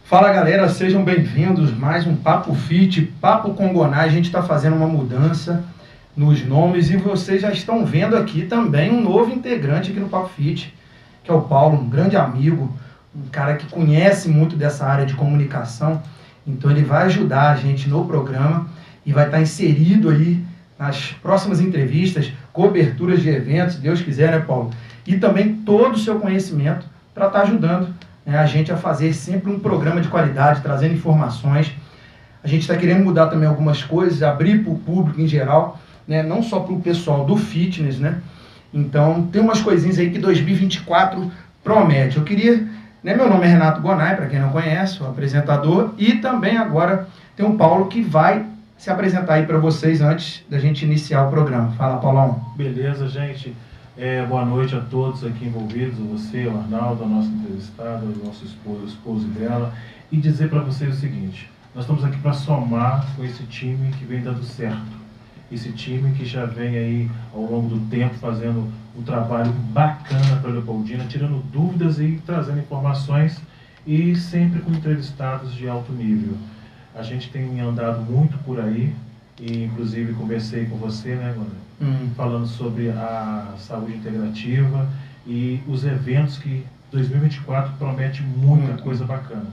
Fala galera, sejam bem-vindos, mais um Papo Fit, Papo com Goná. A gente está fazendo uma mudança nos nomes e vocês já estão vendo aqui também um novo integrante aqui no Papo Fit, que é o Paulo, um grande amigo, um cara que conhece muito dessa área de comunicação, então ele vai ajudar a gente no programa e vai estar inserido aí nas próximas entrevistas, coberturas de eventos, se Deus quiser, né, Paulo? E também todo o seu conhecimento para estar ajudando a gente a fazer sempre um programa de qualidade, trazendo informações. A gente está querendo mudar também algumas coisas, abrir para o público em geral, né? Não só para o pessoal do fitness, né? Então, tem umas coisinhas aí que 2024 promete. Eu queria, né? Meu nome é Renato Gonay, para quem não conhece, o apresentador, e também agora tem o Paulo que vai se apresentar aí para vocês antes da gente iniciar o programa. Fala, Paulão. Beleza, gente. Boa noite a todos aqui envolvidos, você, o Arnaldo, a nossa entrevistada, o nosso esposo dela, e dizer para vocês o seguinte: nós estamos aqui para somar com esse time que vem dando certo, esse time que já vem aí ao longo do tempo fazendo um trabalho bacana para a Leopoldina, tirando dúvidas e trazendo informações, e sempre com entrevistados de alto nível. A gente tem andado muito por aí, e inclusive conversei com você, né, mano? Falando sobre a saúde integrativa e os eventos que 2024 promete muita coisa bacana.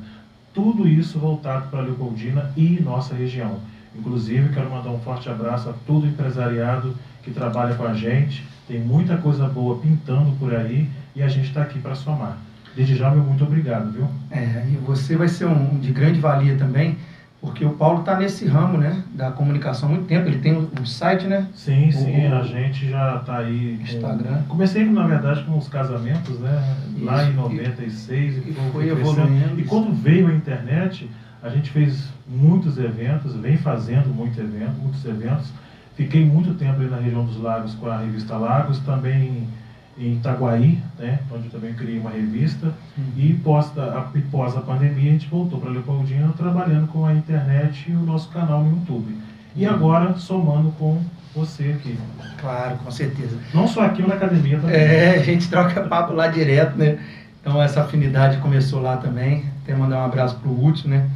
Tudo isso voltado para a Leopoldina e nossa região. Inclusive, quero mandar um forte abraço a todo o empresariado que trabalha com a gente. Tem muita coisa boa pintando por aí e a gente está aqui para somar. Desde já, meu muito obrigado, viu? E você vai ser de grande valia também, porque o Paulo está nesse ramo, né, da comunicação há muito tempo. Ele tem um site, né? Sim, a gente já está aí. Instagram. Comecei, na verdade, com os casamentos, né? Isso, lá em 96. E foi evoluindo. E quando veio a internet, a gente fez muitos eventos, vem fazendo muitos eventos. Fiquei muito tempo ali na região dos Lagos com a revista Lagos, também em Itaguaí, né, onde eu também criei uma revista, e pós a pandemia a gente voltou para Leopoldina trabalhando com a internet e o nosso canal no YouTube. E agora somando com você aqui. Claro, com certeza. Não só aqui na academia também. A gente troca papo lá direto, né? Então essa afinidade começou lá também. Até mandar um abraço pro Hudson, né?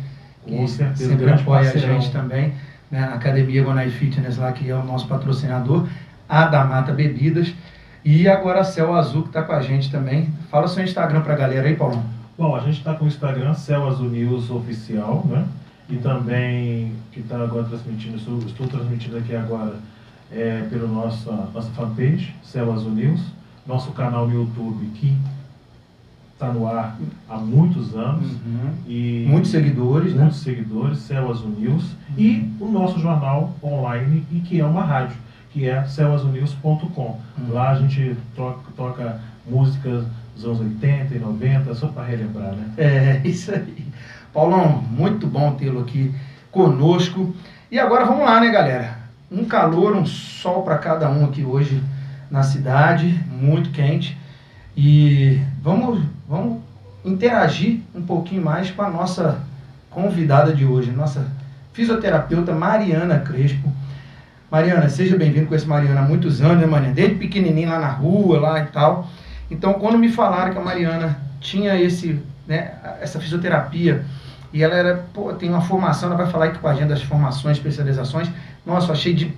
Que com certeza, sempre apoia parceirão. A gente também, né? A Academia Gonay Fitness lá, que é o nosso patrocinador, a da Mata Bebidas. E agora a Céu Azul, que está com a gente também. Fala o seu Instagram para a galera aí, Paulo. Bom, a gente está com o Instagram, Céu Azul News Oficial, né? E também, que está agora transmitindo, estou transmitindo aqui agora pelo nossa fanpage, Céu Azul News. Nosso canal no YouTube, que está no ar há muitos anos. E muitos seguidores, né? Muitos seguidores, Céu Azul News. E o nosso jornal online, e que é uma rádio, que é céuazulnews.com. Lá a gente toca músicas dos anos 80 e 90, só para relembrar, né? Isso aí. Paulão, muito bom tê-lo aqui conosco. E agora vamos lá, né, galera? Um calor, um sol para cada um aqui hoje na cidade, muito quente. E vamos interagir um pouquinho mais com a nossa convidada de hoje, nossa fisioterapeuta Mariana Crespo. Mariana, seja bem-vindo. Com esse Mariana há muitos anos, né, Mariana? Desde pequenininho lá na rua, lá e tal. Então, quando me falaram que a Mariana tinha essa fisioterapia, e ela tem uma formação, ela vai falar aqui com a gente das formações, especializações. Nossa, eu achei de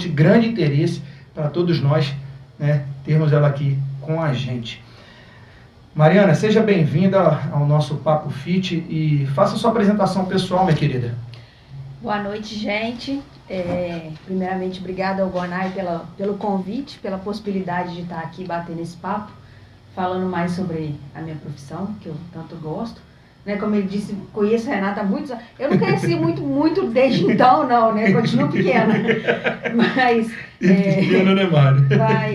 grande interesse para todos nós, né, termos ela aqui com a gente. Mariana, seja bem-vinda ao nosso Papo Fit e faça sua apresentação pessoal, minha querida. Boa noite, gente. Primeiramente, obrigada ao Gonay pelo convite, pela possibilidade de estar aqui batendo esse papo, falando mais sobre a minha profissão, que eu tanto gosto. Né, como ele disse, conheço a Renata há muitos anos. Eu não conheci muito desde então, não, né? Continuo pequena. Mas. Pequena, né, Mário?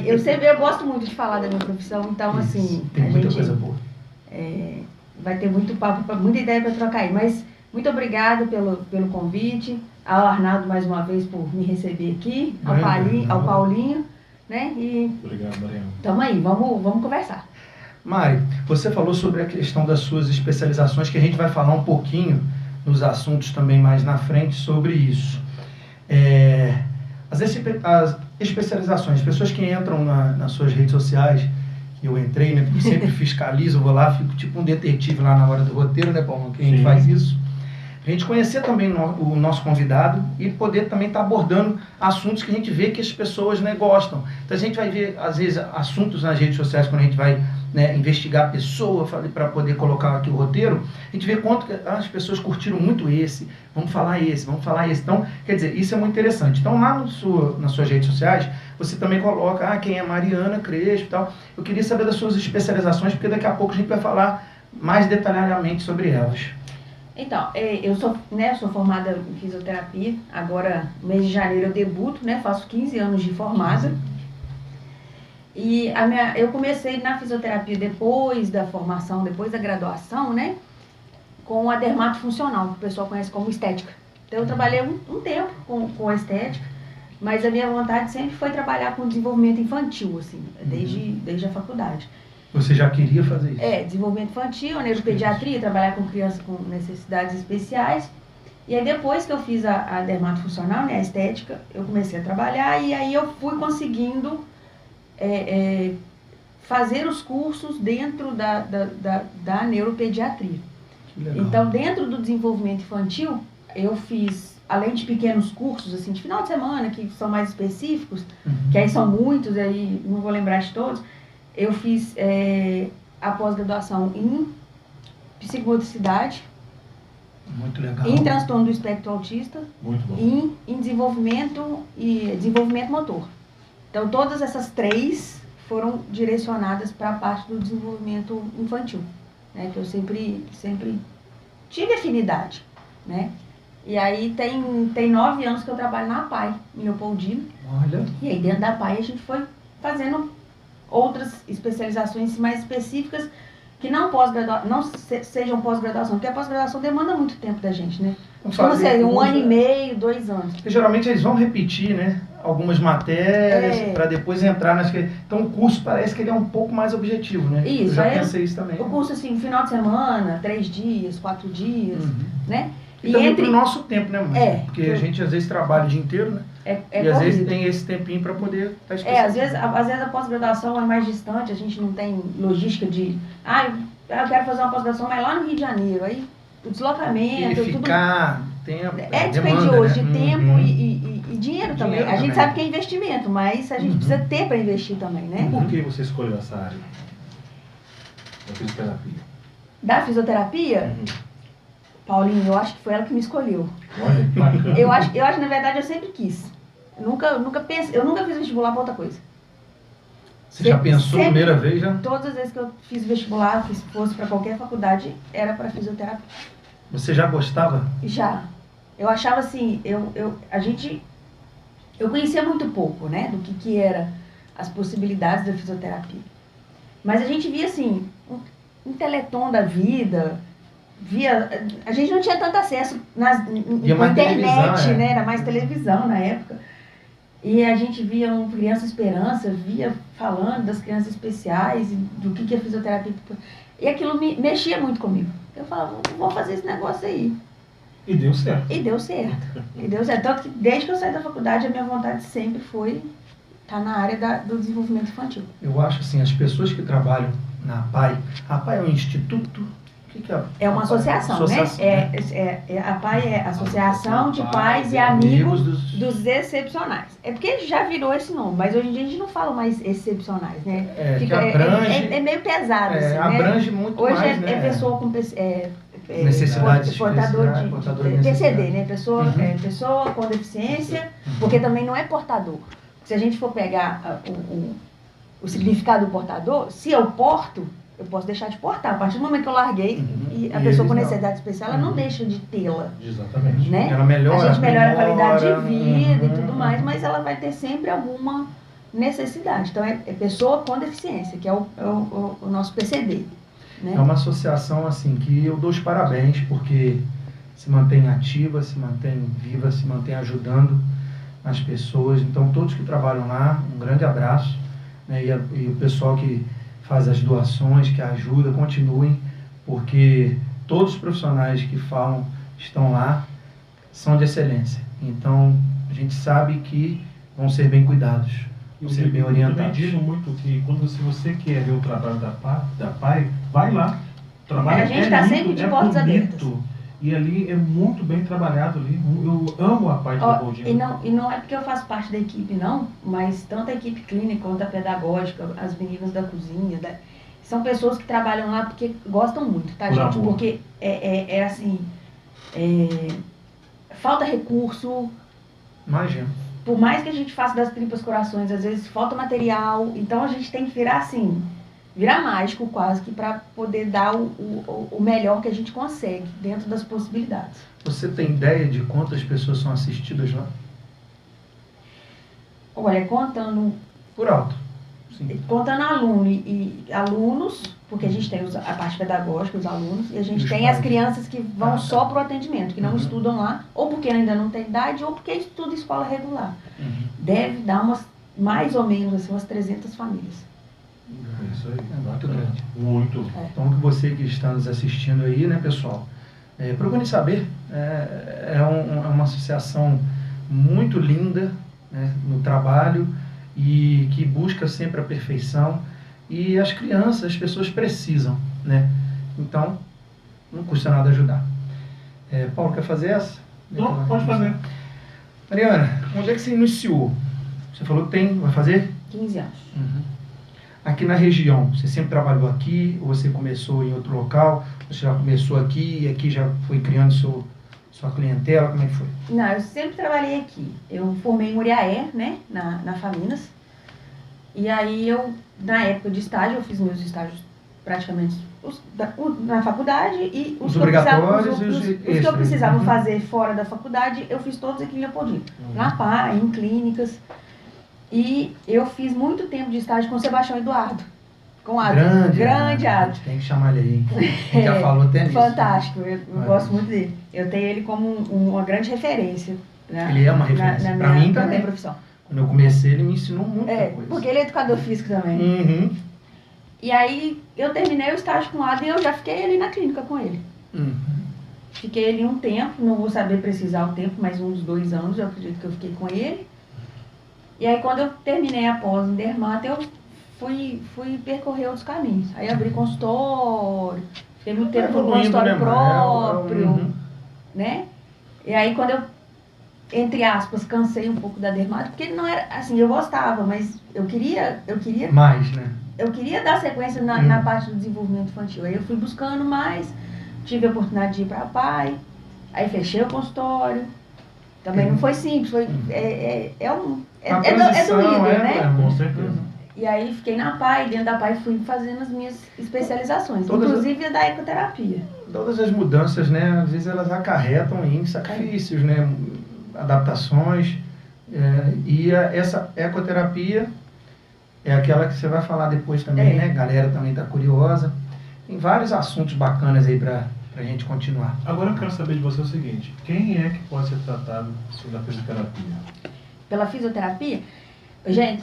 Eu gosto muito de falar da minha profissão, então, assim. Tem muita coisa boa. Vai ter muito papo, muita ideia para trocar aí. Mas muito obrigada pelo convite. Ao Arnaldo, mais uma vez, por me receber aqui. Ao Paulinho, né? E obrigado, Mariana. Tamo aí, vamos conversar. Mari, você falou sobre a questão das suas especializações, que a gente vai falar um pouquinho nos assuntos também mais na frente sobre isso. As especializações, pessoas que entram nas suas redes sociais, eu entrei, né? Porque eu sempre fiscalizo, vou lá, fico tipo um detetive lá na hora do roteiro, né, Paulo? Que a gente Sim. faz isso. A gente conhecer também o nosso convidado e poder também estar abordando assuntos que a gente vê que as pessoas, né, gostam. Então a gente vai ver, às vezes, assuntos nas redes sociais quando a gente vai, né, investigar a pessoa para poder colocar aqui o roteiro, a gente vê quanto que as pessoas curtiram muito esse, vamos falar esse. Então, quer dizer, isso é muito interessante. Então lá nas suas redes sociais, você também coloca quem é Mariana Crespo e tal. Eu queria saber das suas especializações, porque daqui a pouco a gente vai falar mais detalhadamente sobre elas. Então, eu sou formada em fisioterapia. Agora, no mês de janeiro, eu debuto, né? Faço 15 anos de formada. E eu comecei na fisioterapia depois da formação, depois da graduação, né? Com a dermatofuncional, que o pessoal conhece como estética. Então, eu trabalhei um tempo com a estética, mas a minha vontade sempre foi trabalhar com desenvolvimento infantil, assim, desde a faculdade. Você já queria fazer isso? Desenvolvimento infantil, neuropediatria, trabalhar com crianças com necessidades especiais. E aí depois que eu fiz a dermatofuncional, né, a estética, eu comecei a trabalhar e aí eu fui conseguindo fazer os cursos dentro da neuropediatria. Que legal. Então, dentro do desenvolvimento infantil, eu fiz, além de pequenos cursos, assim, de final de semana, que são mais específicos, que aí são muitos, aí não vou lembrar de todos. Eu fiz a pós-graduação em psicomotricidade, muito legal, em transtorno do espectro autista, muito bom, e em desenvolvimento motor. Então, todas essas 3 foram direcionadas para a parte do desenvolvimento infantil, né, que eu sempre tive afinidade, né? E aí tem 9 anos que eu trabalho na APAE, em Leopoldina. Olha. E aí dentro da APAE a gente foi fazendo outras especializações mais específicas que não sejam pós-graduação, porque a pós-graduação demanda muito tempo da gente, né? Como seja, 1 ano e meio, 2 anos. Porque geralmente eles vão repetir, né, algumas matérias para depois entrar nas que... Então o curso parece que ele é um pouco mais objetivo, né? Isso, eu já pensei isso também. O curso, assim, final de semana, 3 dias, 4 dias, né? E também pro nosso tempo, né, mãe? Porque a gente às vezes trabalha o dia inteiro, né? E às vezes tem esse tempinho para poder estar especializado. Às vezes a pós-graduação é mais distante, a gente não tem logística de... eu quero fazer uma pós-graduação, mas lá no Rio de Janeiro, aí o deslocamento... E ficar... Tempo, dispendioso de né? tempo e dinheiro também. A gente sabe que é investimento, mas a gente precisa ter para investir também, né? Por que você escolheu essa área da fisioterapia? Da fisioterapia? Paulinho, eu acho que foi ela que me escolheu. Olha, que bacana. Eu acho, na verdade, eu sempre quis. Eu nunca fiz vestibular para outra coisa. Você já pensou a primeira vez, já? Todas as vezes que eu fiz vestibular, que fosse para qualquer faculdade, era para fisioterapia. Você já gostava? Já. Eu achava assim, eu conhecia muito pouco, né, do que era as possibilidades da fisioterapia. Mas a gente via assim, um teleton da vida, a gente não tinha tanto acesso na internet, né, era mais televisão na época. E a gente via um Criança Esperança, via falando das crianças especiais, do que é fisioterapia. E aquilo mexia muito comigo. Eu falava, vou fazer esse negócio aí. E deu certo. E deu certo. Tanto que desde que eu saí da faculdade, a minha vontade sempre foi estar na área do desenvolvimento infantil. Eu acho assim, as pessoas que trabalham na APAE, a APAE é um instituto... O que é? É uma associação, né? A APAE é Associação de Pais e Amigos dos Excepcionais. É porque já virou esse nome, mas hoje em dia a gente não fala mais excepcionais, né? É meio pesado, assim, abrange né? muito hoje mais, é pessoa com necessidades portador de PCD, né? Pessoa com deficiência, porque também não é portador. Se a gente for pegar o significado do portador, se eu porto, eu posso deixar de portar. A partir do momento que eu larguei, e a pessoa com necessidade especial, ela não deixa de tê-la. Exatamente. Né? Ela melhora, a gente melhora a qualidade de vida e tudo mais, mas ela vai ter sempre alguma necessidade. Então, é pessoa com deficiência, que é o nosso PCD. Né? É uma associação assim que eu dou os parabéns, porque se mantém ativa, se mantém viva, se mantém ajudando as pessoas. Então, todos que trabalham lá, um grande abraço. Né? E o pessoal que faz as doações, que ajuda, continuem, porque todos os profissionais que falam, estão lá, são de excelência. Então, a gente sabe que vão ser bem cuidados. Ser bem orientado. Eu também digo muito que quando se você quer ver o trabalho da PAI, vai lá. O trabalho A gente está sempre de portas abertas. E ali é muito bem trabalhado ali. Eu amo a parte da Leopoldina. E não é porque eu faço parte da equipe, não, mas tanto a equipe clínica quanto a pedagógica, as meninas da cozinha, são pessoas que trabalham lá porque gostam muito, tá, gente? Amor. Porque falta recurso. Imagina. Por mais que a gente faça das tripas corações, às vezes falta material, então a gente tem que virar mágico quase que para poder dar o melhor que a gente consegue dentro das possibilidades. Você tem ideia de quantas pessoas são assistidas lá? Olha, contando Por alto. Sim. Contando alunos, porque a gente tem a parte pedagógica, os alunos, e a gente E os tem pais? as crianças que vão tá. só para o atendimento, que não Uhum. estudam lá, ou porque ainda não tem idade, ou porque estuda escola regular. Uhum. Deve dar mais ou menos assim, umas 300 famílias. É isso aí. É muito grande. Muito. Então, que você que está nos assistindo aí, né, pessoal, procure saber. É uma associação muito linda, né, no trabalho e que busca sempre a perfeição. E as crianças, as pessoas precisam, né? Então, não custa nada ajudar. Paulo, quer fazer essa? Não, pode fazer. Mariana, onde é que você iniciou? Você falou que vai fazer? 15 anos. Uhum. Aqui na região, você sempre trabalhou aqui ou você começou em outro local? Você já começou aqui e aqui já foi criando sua clientela? Como é que foi? Não, eu sempre trabalhei aqui. Eu formei em Muriaé, né, na Faminas. E aí na época de estágio, eu fiz meus estágios praticamente na faculdade e Os obrigatórios e os que eu extras. precisava Uhum. fazer fora da faculdade, eu fiz todos aqui em Leopoldina. Na PA, em clínicas. E eu fiz muito tempo de estágio com o Sebastião Eduardo. Com o Adro. Grande Adro. Tem que chamar ele aí. A gente já falou até nisso. Fantástico, eu gosto muito dele. Eu tenho ele como uma grande referência. Ele é uma referência. Na Pra mim minha também. profissão. Quando eu comecei, ele me ensinou muita coisa. Porque ele é educador físico também. Uhum. E aí eu terminei o estágio com o Adro e eu já fiquei ali na clínica com ele. Uhum. Fiquei ali um tempo, não vou saber precisar o tempo, mas uns 2 anos eu acredito que eu fiquei com ele. E aí quando eu terminei a pós em dermato, eu fui percorrer outros caminhos. Aí abri consultório, fiquei muito tempo no consultório próprio, Uhum. né? E aí quando eu, entre aspas, cansei um pouco da dermato, porque não era, assim, eu gostava, mas eu queria Mais, né? eu queria dar sequência na parte do desenvolvimento infantil. Aí eu fui buscando mais, tive a oportunidade de ir para a PAI, aí fechei o consultório. Também não foi simples, foi, doído, né? Com certeza. E aí fiquei na PAI, dentro da PAI fui fazendo as minhas especializações, Todas inclusive a da ecoterapia. Todas as mudanças, né? Às vezes elas acarretam em sacrifícios, né? Adaptações. Essa ecoterapia é aquela que você vai falar depois também, né? A galera também está curiosa. Tem vários assuntos bacanas aí para a gente continuar. Agora eu quero saber de você o seguinte: quem é que pode ser tratado da fisioterapia? Pela fisioterapia? Gente,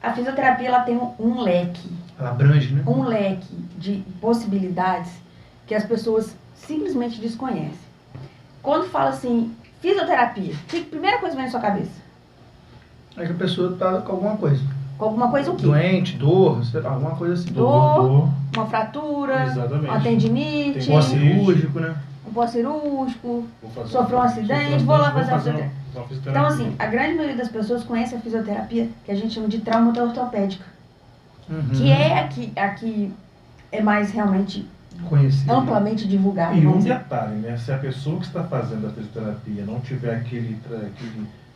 a fisioterapia ela tem um leque. Ela abrange, né? Um leque de possibilidades que as pessoas simplesmente desconhecem. Quando fala assim, fisioterapia, que primeira coisa vem na sua cabeça? É que a pessoa está com alguma coisa. Com alguma coisa o quê? Doente, dor, sei lá, alguma coisa assim. Dor. Uma fratura, Exatamente. uma tendinite, Pós-cirúrgico, né? um pós-cirúrgico, sofreu um acidente, vou lá fazer uma fisioterapia. Então, assim, a grande maioria das pessoas conhece a fisioterapia, que a gente chama de trauma ortopédica, que é a que é mais realmente conhecido, amplamente divulgada. E um detalhe, né? Se a pessoa que está fazendo a fisioterapia não tiver aquele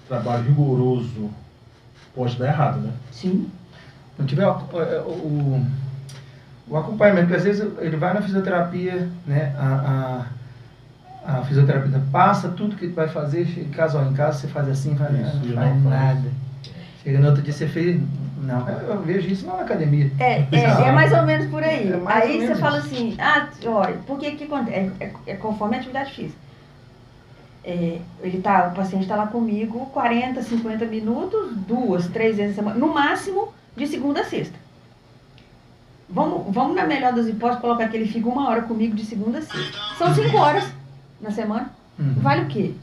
trabalho rigoroso, pode dar errado, né? Sim. Não tiver o acompanhamento, porque às vezes ele vai na fisioterapia, né? A fisioterapeuta passa tudo que vai fazer, chega em casa você faz assim, faz nada. Chega no outro dia você fez. Não, eu vejo isso na academia. É mais ou menos por aí. Aí você menos fala isso. assim, olha, por que acontece? É conforme a atividade física. O paciente está lá comigo 40, 50 minutos, 2, 3 vezes a semana, no máximo de segunda a sexta. Vamos na melhor das hipóteses, colocar que ele fica 1 hora comigo de segunda a sexta. São 5 horas na semana. Vale o quê?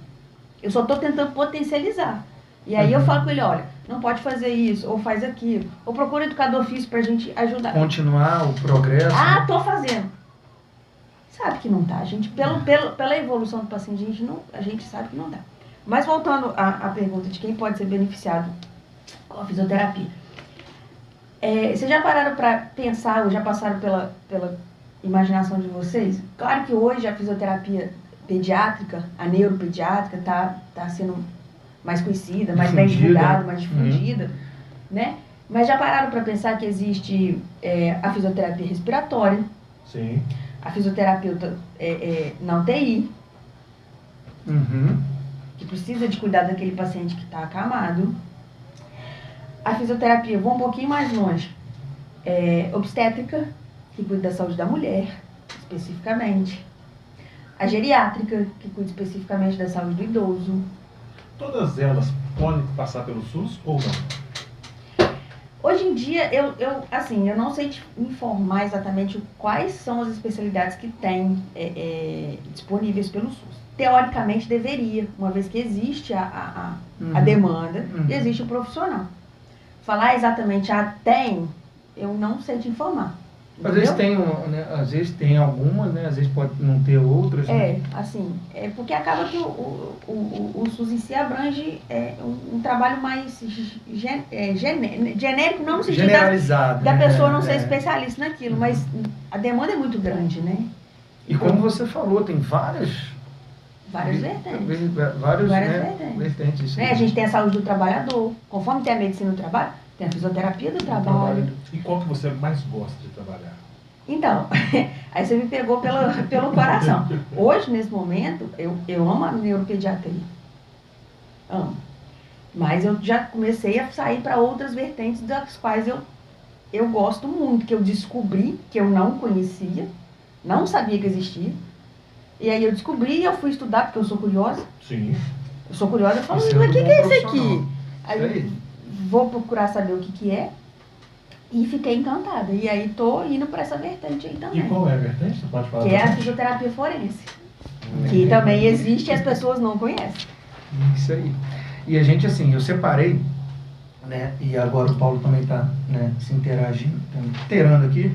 Eu só estou tentando potencializar. E aí eu falo com ele, olha, não pode fazer isso, ou faz aquilo, ou procura educador físico pra gente ajudar. Continuar o progresso. Ah, tô fazendo. Sabe que não tá. A gente, pela evolução do paciente, a gente sabe que não dá. Mas voltando à pergunta de quem pode ser beneficiado com a fisioterapia. Vocês já pararam para pensar, ou já passaram pela imaginação de vocês? Claro que hoje a fisioterapia pediátrica, a neuropediátrica, tá sendo mais conhecida, mais bem divulgada, mais difundida, né? Mas já pararam para pensar que existe a fisioterapia respiratória? Sim. A fisioterapeuta na UTI, que precisa de cuidar daquele paciente que está acamado. A fisioterapia, vou um pouquinho mais longe, obstétrica, que cuida da saúde da mulher, especificamente. A geriátrica, que cuida especificamente da saúde do idoso. Todas elas podem passar pelo SUS ou não? Hoje em dia, eu não sei te informar exatamente quais são as especialidades que tem disponíveis pelo SUS. Teoricamente deveria, uma vez que existe a demanda e existe o profissional. Falar exatamente tem, eu não sei te informar. Às vezes tem, às vezes tem algumas, né? Às vezes pode não ter outras. Porque acaba que o SUS em si abrange um trabalho mais genérico, não no sentido generalizado, da pessoa não ser especialista naquilo, mas a demanda é muito grande, né? E como você falou, tem várias vertentes. Várias vertentes. A gente tem a saúde do trabalhador, conforme tem a medicina do trabalho, tem a fisioterapia do trabalho. E qual que você mais gosta de trabalhar? Então, aí você me pegou pelo coração. Hoje, nesse momento, eu amo a neuropediatria. Amo. Mas eu já comecei a sair para outras vertentes das quais eu gosto muito, que eu descobri, que eu não conhecia, não sabia que existia. E aí eu descobri e eu fui estudar, porque eu sou curiosa. Sim. Eu sou curiosa, eu falo, mas o que é isso aqui? Aí vou procurar saber o que é. E fiquei encantada. E aí tô indo para essa vertente aí também. E qual é a vertente? Você pode falar? Que é a fisioterapia forense. Que também existe e as pessoas não conhecem. Isso aí. E a gente, assim, eu separei, né? E agora o Paulo também tá, né, se inteirando aqui.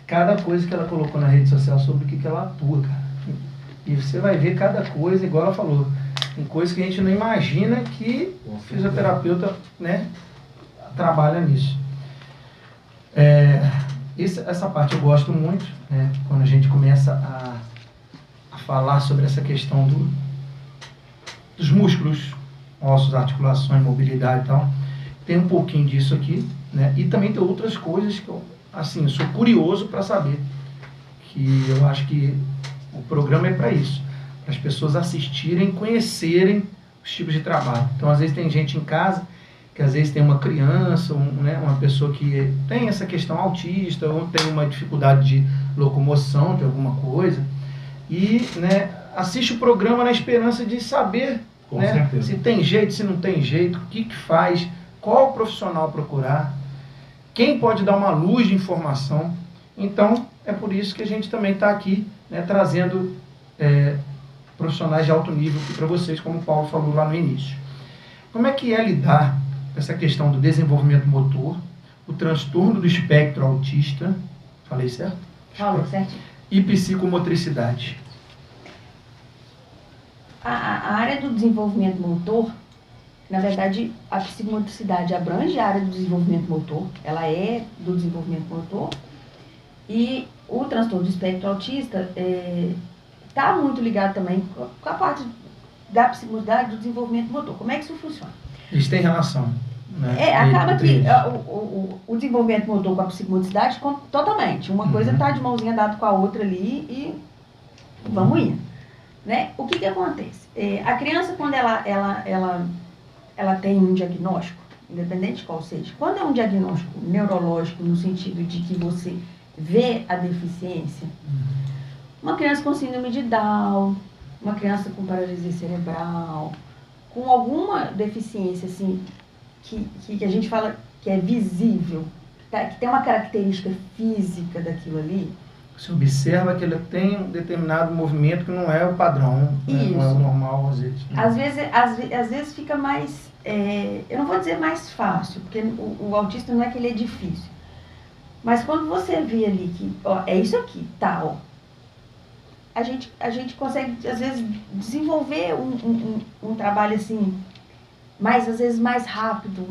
Cada coisa que ela colocou na rede social sobre o que ela atua, cara. E você vai ver cada coisa, igual ela falou. Tem coisas que a gente não imagina que o fisioterapeuta, né, trabalha nisso. Essa parte eu gosto muito, né, quando a gente começa a falar sobre essa questão dos músculos, ossos, articulações, mobilidade e tal. Tem um pouquinho disso aqui, né, e também tem outras coisas que eu sou curioso para saber, que eu acho que o programa é para isso, para as pessoas assistirem, conhecerem os tipos de trabalho. Então, às vezes tem gente em casa que às vezes tem uma criança, uma pessoa que tem essa questão autista, ou tem uma dificuldade de locomoção de alguma coisa, e, né, assiste o programa na esperança de saber, né, se tem jeito, se não tem jeito, o que faz, qual profissional procurar, quem pode dar uma luz de informação. Então, é por isso que a gente também está aqui, né, trazendo profissionais de alto nível para vocês, como o Paulo falou lá no início. Como é que é lidar com essa questão do desenvolvimento motor, o transtorno do espectro autista, falei certo? Falou certo. E psicomotricidade? A área do desenvolvimento motor, na verdade, a psicomotricidade abrange a área do desenvolvimento motor, ela é do desenvolvimento motor, e o transtorno do espectro autista está muito ligado também com a parte da psicomotricidade do desenvolvimento motor. Como é que isso funciona? Eles têm relação, né? Acaba que o desenvolvimento motor com a psicomotricidade, totalmente. Uma coisa está de mãozinha dada com a outra ali e vamos indo. Né? O que acontece? A criança, quando ela tem um diagnóstico, independente de qual seja, quando é um diagnóstico neurológico, no sentido de que você vê a deficiência, uma criança com síndrome de Down, uma criança com paralisia cerebral, com alguma deficiência assim, que a gente fala que é visível, tá? Que tem uma característica física daquilo ali, Você observa que ele tem um determinado movimento que não é o padrão, né? Não é o normal, às vezes. Às vezes fica mais, eu não vou dizer mais fácil, porque o autista não é que ele é difícil. Mas quando você vê ali que, ó, é isso aqui, tá, ó. A gente consegue, às vezes, desenvolver um trabalho assim, às vezes mais rápido,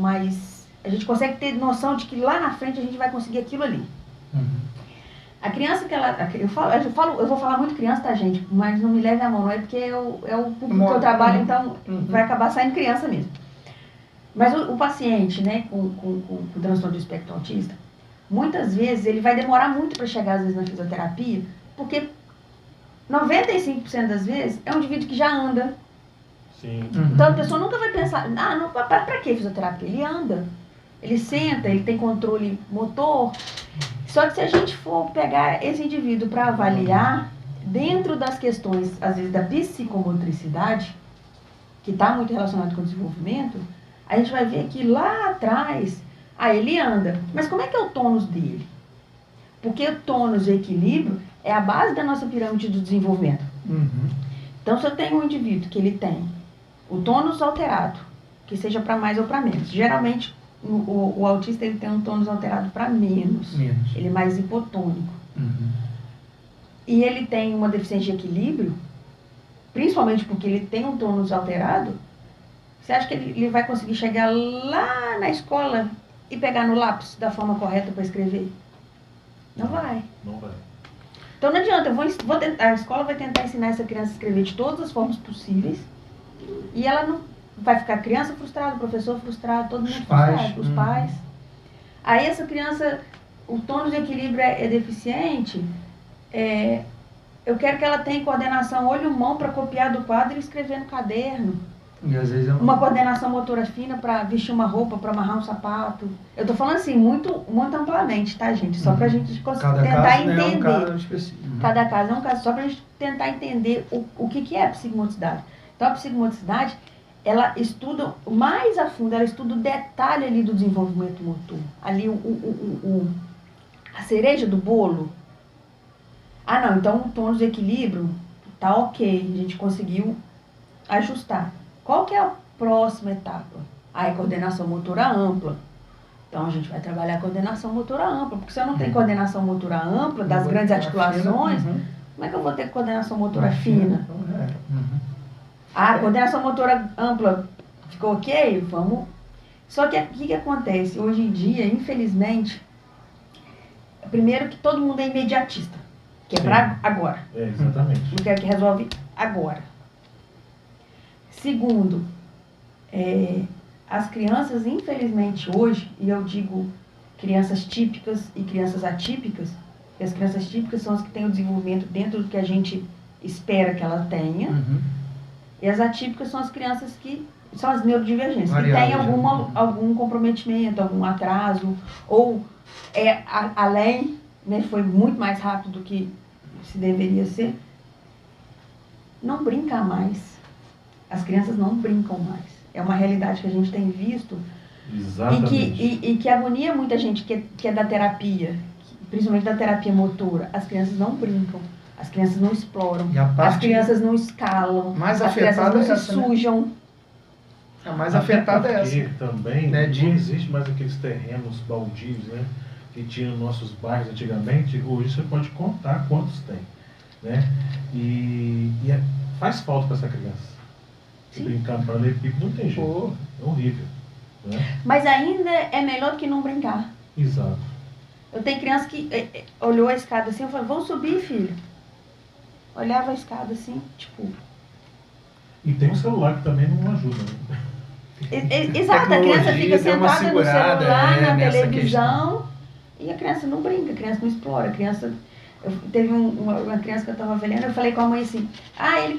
a gente consegue ter noção de que lá na frente a gente vai conseguir aquilo ali. Uhum. A criança que eu vou falar muito criança, tá, gente? Mas não me leve a mão, não é porque é o público que eu trabalho, então vai acabar saindo criança mesmo. Mas o paciente, né, com transtorno do espectro autista, muitas vezes ele vai demorar muito para chegar, às vezes, na fisioterapia, porque 95% das vezes é um indivíduo que já anda. Sim. Uhum. Então a pessoa nunca vai pensar, pra que fisioterapia? Ele anda, ele senta, ele tem controle motor. Só que se a gente for pegar esse indivíduo para avaliar, dentro das questões, às vezes, da psicomotricidade, que está muito relacionado com o desenvolvimento, a gente vai ver que lá atrás, ele anda. Mas como é que é o tônus dele? Porque o tônus e equilíbrio é a base da nossa pirâmide do desenvolvimento. Uhum. Então, se eu tenho um indivíduo que ele tem o tônus alterado, que seja para mais ou para menos, geralmente o autista ele tem um tônus alterado para menos. Ele é mais hipotônico. Uhum. E ele tem uma deficiência de equilíbrio, principalmente porque ele tem um tônus alterado. Você acha que ele vai conseguir chegar lá na escola e pegar no lápis da forma correta para escrever? Não vai. Não vai. Então não adianta, a escola vai tentar ensinar essa criança a escrever de todas as formas possíveis e ela não vai ficar criança frustrada, professor frustrado, todo mundo frustrado, os pais. Aí essa criança, o tônus de equilíbrio é deficiente, eu quero que ela tenha coordenação olho-mão para copiar do quadro e escrever no caderno. E às vezes uma coordenação motora fina para vestir uma roupa, para amarrar um sapato. Eu estou falando assim, muito, muito amplamente, tá, gente? Só para a gente tentar entender. Cada caso é um caso, só para a gente tentar entender o que é a psicomotricidade. Então, a psicomotricidade, ela estuda mais a fundo, ela estuda o detalhe ali do desenvolvimento motor. Ali, a cereja do bolo. Não, então o tônus de equilíbrio tá ok, a gente conseguiu ajustar. Qual que é a próxima etapa? É coordenação motora ampla. Então, a gente vai trabalhar a coordenação motora ampla, porque se eu não tenho coordenação motora ampla, das grandes articulações, como é que eu vou ter coordenação motora fina? A coordenação motora ampla ficou ok? Vamos. Só que o que acontece? Hoje em dia, infelizmente, primeiro que todo mundo é imediatista, que é para agora. Exatamente. Porque é que resolve agora. Segundo, as crianças, infelizmente, hoje, e eu digo crianças típicas e crianças atípicas, e as crianças típicas são as que têm o desenvolvimento dentro do que a gente espera que ela tenha, e as atípicas são as crianças que são as neurodivergentes, que têm algum comprometimento, algum atraso, ou além, né, foi muito mais rápido do que se deveria ser. Não brinca mais. As crianças não brincam mais. É uma realidade que a gente tem visto. Exatamente. E que agonia muita gente que é da terapia, principalmente da terapia motora. As crianças não brincam, as crianças não exploram, as crianças não escalam, as crianças não se sujam. A mais afetada é essa. Também não existe mais aqueles terrenos baldios, né, que tinham nos nossos bairros antigamente. Hoje você pode contar quantos tem, né? E faz falta para essa criança. Brincar para ler pico não tem jeito. É horrível. Né? Mas ainda é melhor do que não brincar. Exato. Eu tenho criança que olhou a escada assim, eu falei, vamos subir, filho. Olhava a escada assim, tipo... E tem um celular que também não ajuda, né? Exato, a criança fica sentada no celular, na televisão, e a criança não brinca, a criança não explora, a criança... Teve uma criança que eu estava avaliando, eu falei com a mãe assim,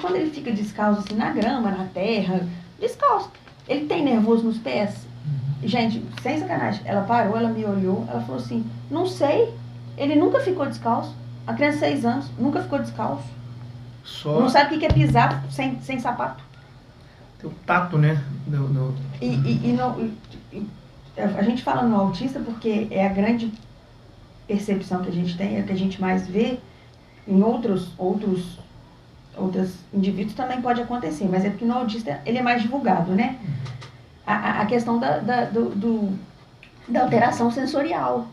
quando ele fica descalço assim, na grama, na terra, descalço, ele tem nervoso nos pés? Gente, sem sacanagem, ela parou, ela me olhou, ela falou assim, não sei, ele nunca ficou descalço, a criança de 6 anos, nunca ficou descalço, não sabe o que é pisar sem sapato. Tem o tato, né? A gente fala no autista porque é a grande percepção que a gente tem, é o que a gente mais vê, em outros indivíduos também pode acontecer, mas é porque no autista ele é mais divulgado, né? A questão da alteração sensorial.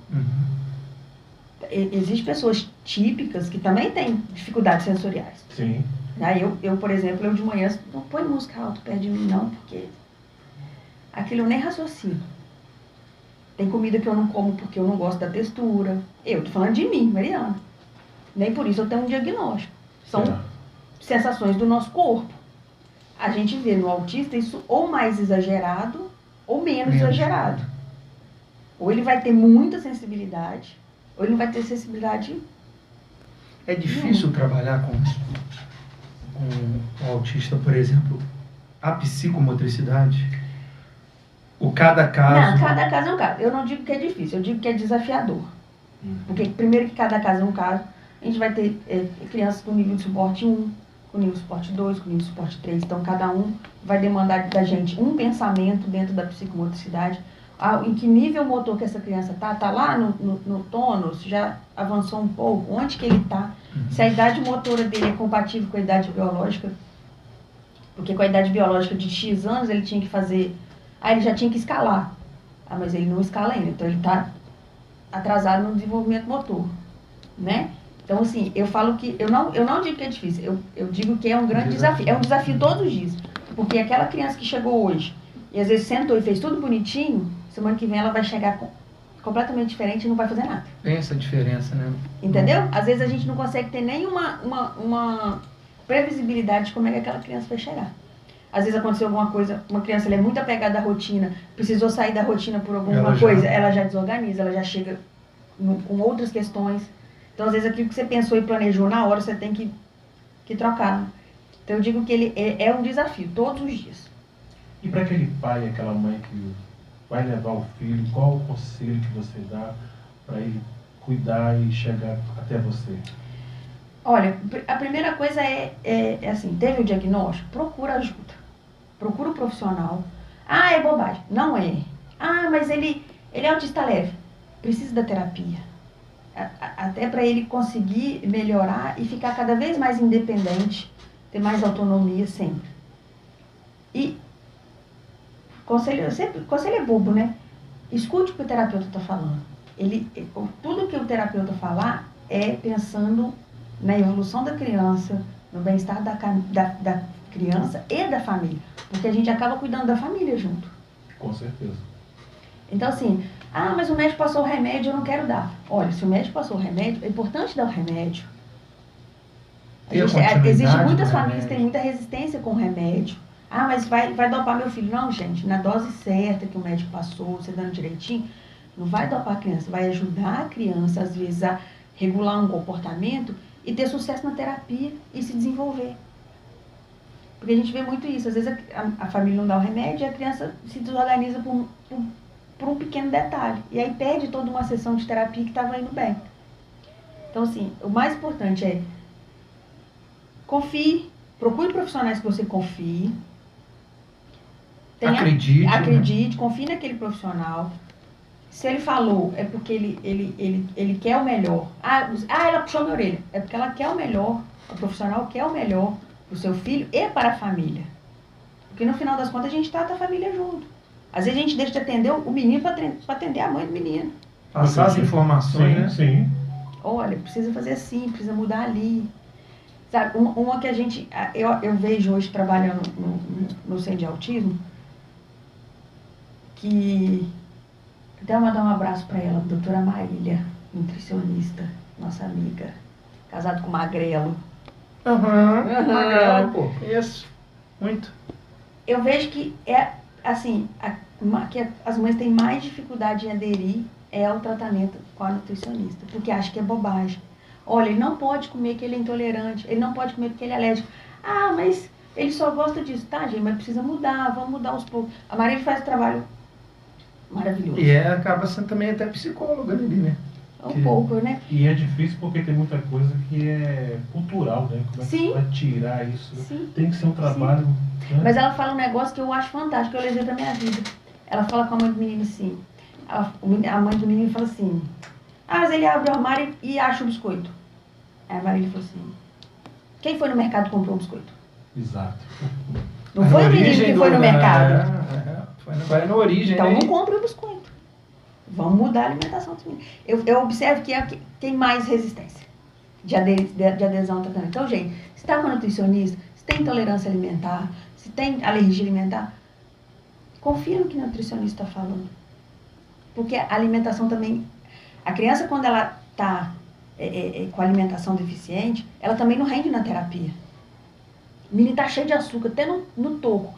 Existem pessoas típicas que também têm dificuldades sensoriais. Sim. Aí eu, por exemplo, eu de manhã não põe música alta perto de mim não, porque aquilo eu nem raciocino. Tem comida que eu não como porque eu não gosto da textura. Eu tô falando de mim, Mariana. Nem por isso eu tenho um diagnóstico. São sensações do nosso corpo. A gente vê no autista isso ou mais exagerado ou menos exagerado. Ou ele vai ter muita sensibilidade, ou ele não vai ter sensibilidade. É difícil trabalhar com um autista, por exemplo, a psicomotricidade? Cada caso... Não, cada caso é um caso. Eu não digo que é difícil, eu digo que é desafiador. Porque primeiro que cada caso é um caso, a gente vai ter crianças com nível de suporte 1, com nível de suporte 2, com nível de suporte 3. Então cada um vai demandar da gente um pensamento dentro da psicomotricidade. Em que nível motor que essa criança tá lá no tônus, já avançou um pouco, onde que ele está, se a idade motora dele é compatível com a idade biológica, porque com a idade biológica de X anos ele tinha que fazer, ele já tinha que escalar, mas ele não escala ainda, então ele está atrasado no desenvolvimento motor, né? Então assim, eu falo que, eu não digo que é difícil, eu digo que é um grande desafio, é um desafio todos os dias, porque aquela criança que chegou hoje, e às vezes sentou e fez tudo bonitinho, semana que vem ela vai chegar completamente diferente e não vai fazer nada. Tem essa diferença, né? Entendeu? Às vezes a gente não consegue ter nem uma previsibilidade de como é que aquela criança vai chegar. Às vezes aconteceu alguma coisa, uma criança ela é muito apegada à rotina, precisou sair da rotina por alguma coisa, ela já desorganiza, ela já chega com outras questões. Então, às vezes, aquilo que você pensou e planejou na hora, você tem que trocar. Então, eu digo que ele é um desafio, todos os dias. E para aquele pai, aquela mãe que vai levar o filho, qual o conselho que você dá para ele cuidar e chegar até você? Olha, a primeira coisa é assim, teve o diagnóstico, procura ajuda. Procura o profissional. É bobagem. Não é. Mas ele é autista leve. Precisa da terapia. Até para ele conseguir melhorar e ficar cada vez mais independente, ter mais autonomia sempre. E conselho é bobo, né? Escute o que o terapeuta está falando. Tudo que o terapeuta falar é pensando na evolução da criança, no bem-estar da criança e da família. Porque a gente acaba cuidando da família junto. Com certeza. Então assim, mas o médico passou o remédio, eu não quero dar. Olha, se o médico passou o remédio, é importante dar o remédio. Existem muitas famílias que têm muita resistência com o remédio. Mas vai dopar meu filho. Não, gente, na dose certa que o médico passou, você dando direitinho, não vai dopar a criança, vai ajudar a criança, às vezes, a regular um comportamento e ter sucesso na terapia e se desenvolver. Porque a gente vê muito isso. Às vezes a família não dá o remédio e a criança se desorganiza por um pequeno detalhe. E aí perde toda uma sessão de terapia que estava indo bem. Então, assim, o mais importante é confie, procure profissionais que você confie. Acredite, confie naquele profissional. Se ele falou, é porque ele quer o melhor. Ela puxou minha orelha. É porque ela quer o melhor, o profissional quer o melhor para o seu filho e para a família. Porque no final das contas a gente trata a família junto. Às vezes a gente deixa de atender o menino para atender a mãe do menino. Passar as informações, né? Sim. Olha, precisa fazer assim, precisa mudar ali. Sabe, uma que a gente... Eu vejo hoje trabalhando no Centro de Autismo, que... Até mandar um abraço para ela, doutora Marília, nutricionista, nossa amiga, casado com Magrelo. Magrelo, pô, isso, muito. Eu vejo que que as mães têm mais dificuldade em aderir ao tratamento com a nutricionista, porque acham que é bobagem. Olha, ele não pode comer que ele é intolerante, ele não pode comer porque ele é alérgico. Mas ele só gosta disso, tá, gente? Mas precisa mudar, vamos mudar aos poucos. A Marília faz o trabalho maravilhoso. E acaba sendo também até psicóloga ali, né? Pouco, né? E é difícil porque tem muita coisa que é cultural, né? Como é que você vai tirar isso? Sim. Tem que ser um trabalho... Né? Mas ela fala um negócio que eu acho fantástico, eu levei da minha vida. Ela fala com a mãe do menino assim, a mãe do menino fala assim, mas ele abre o armário e acha o biscoito. Aí a Marília falou assim, quem foi no mercado e comprou um biscoito? Exato. Não foi o menino que foi no mercado. Foi na origem. Então né? não compre o biscoito. Vamos mudar a alimentação dos meninos. Eu observo que tem mais resistência de adesão ao tratamento. Então, gente, se está com nutricionista, se tem intolerância alimentar, se tem alergia alimentar, confia no que o nutricionista está falando. Porque a alimentação também... A criança, quando ela está com alimentação deficiente, ela também não rende na terapia. O menino está cheio de açúcar, até no toco.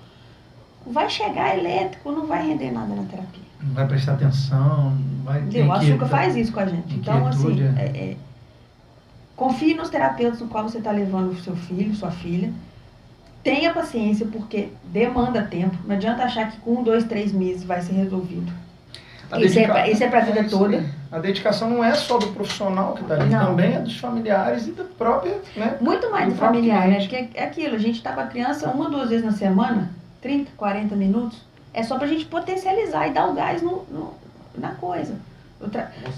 Vai chegar elétrico, não vai render nada na terapia. Não vai prestar atenção, não vai ter O açúcar faz isso com a gente. Então, assim, inquietude, confie nos terapeutas no qual você está levando o seu filho, sua filha. Tenha paciência, porque demanda tempo. Não adianta achar que com 2, 3 meses vai ser resolvido. Isso é para a vida toda. A dedicação não é só do profissional que está ali, Não. também é dos familiares e da própria, né? Muito mais do familiar, né? Porque é aquilo, a gente tá com a criança 1 ou 2 vezes na semana, 30, 40 minutos, é só pra gente potencializar e dar o gás na coisa.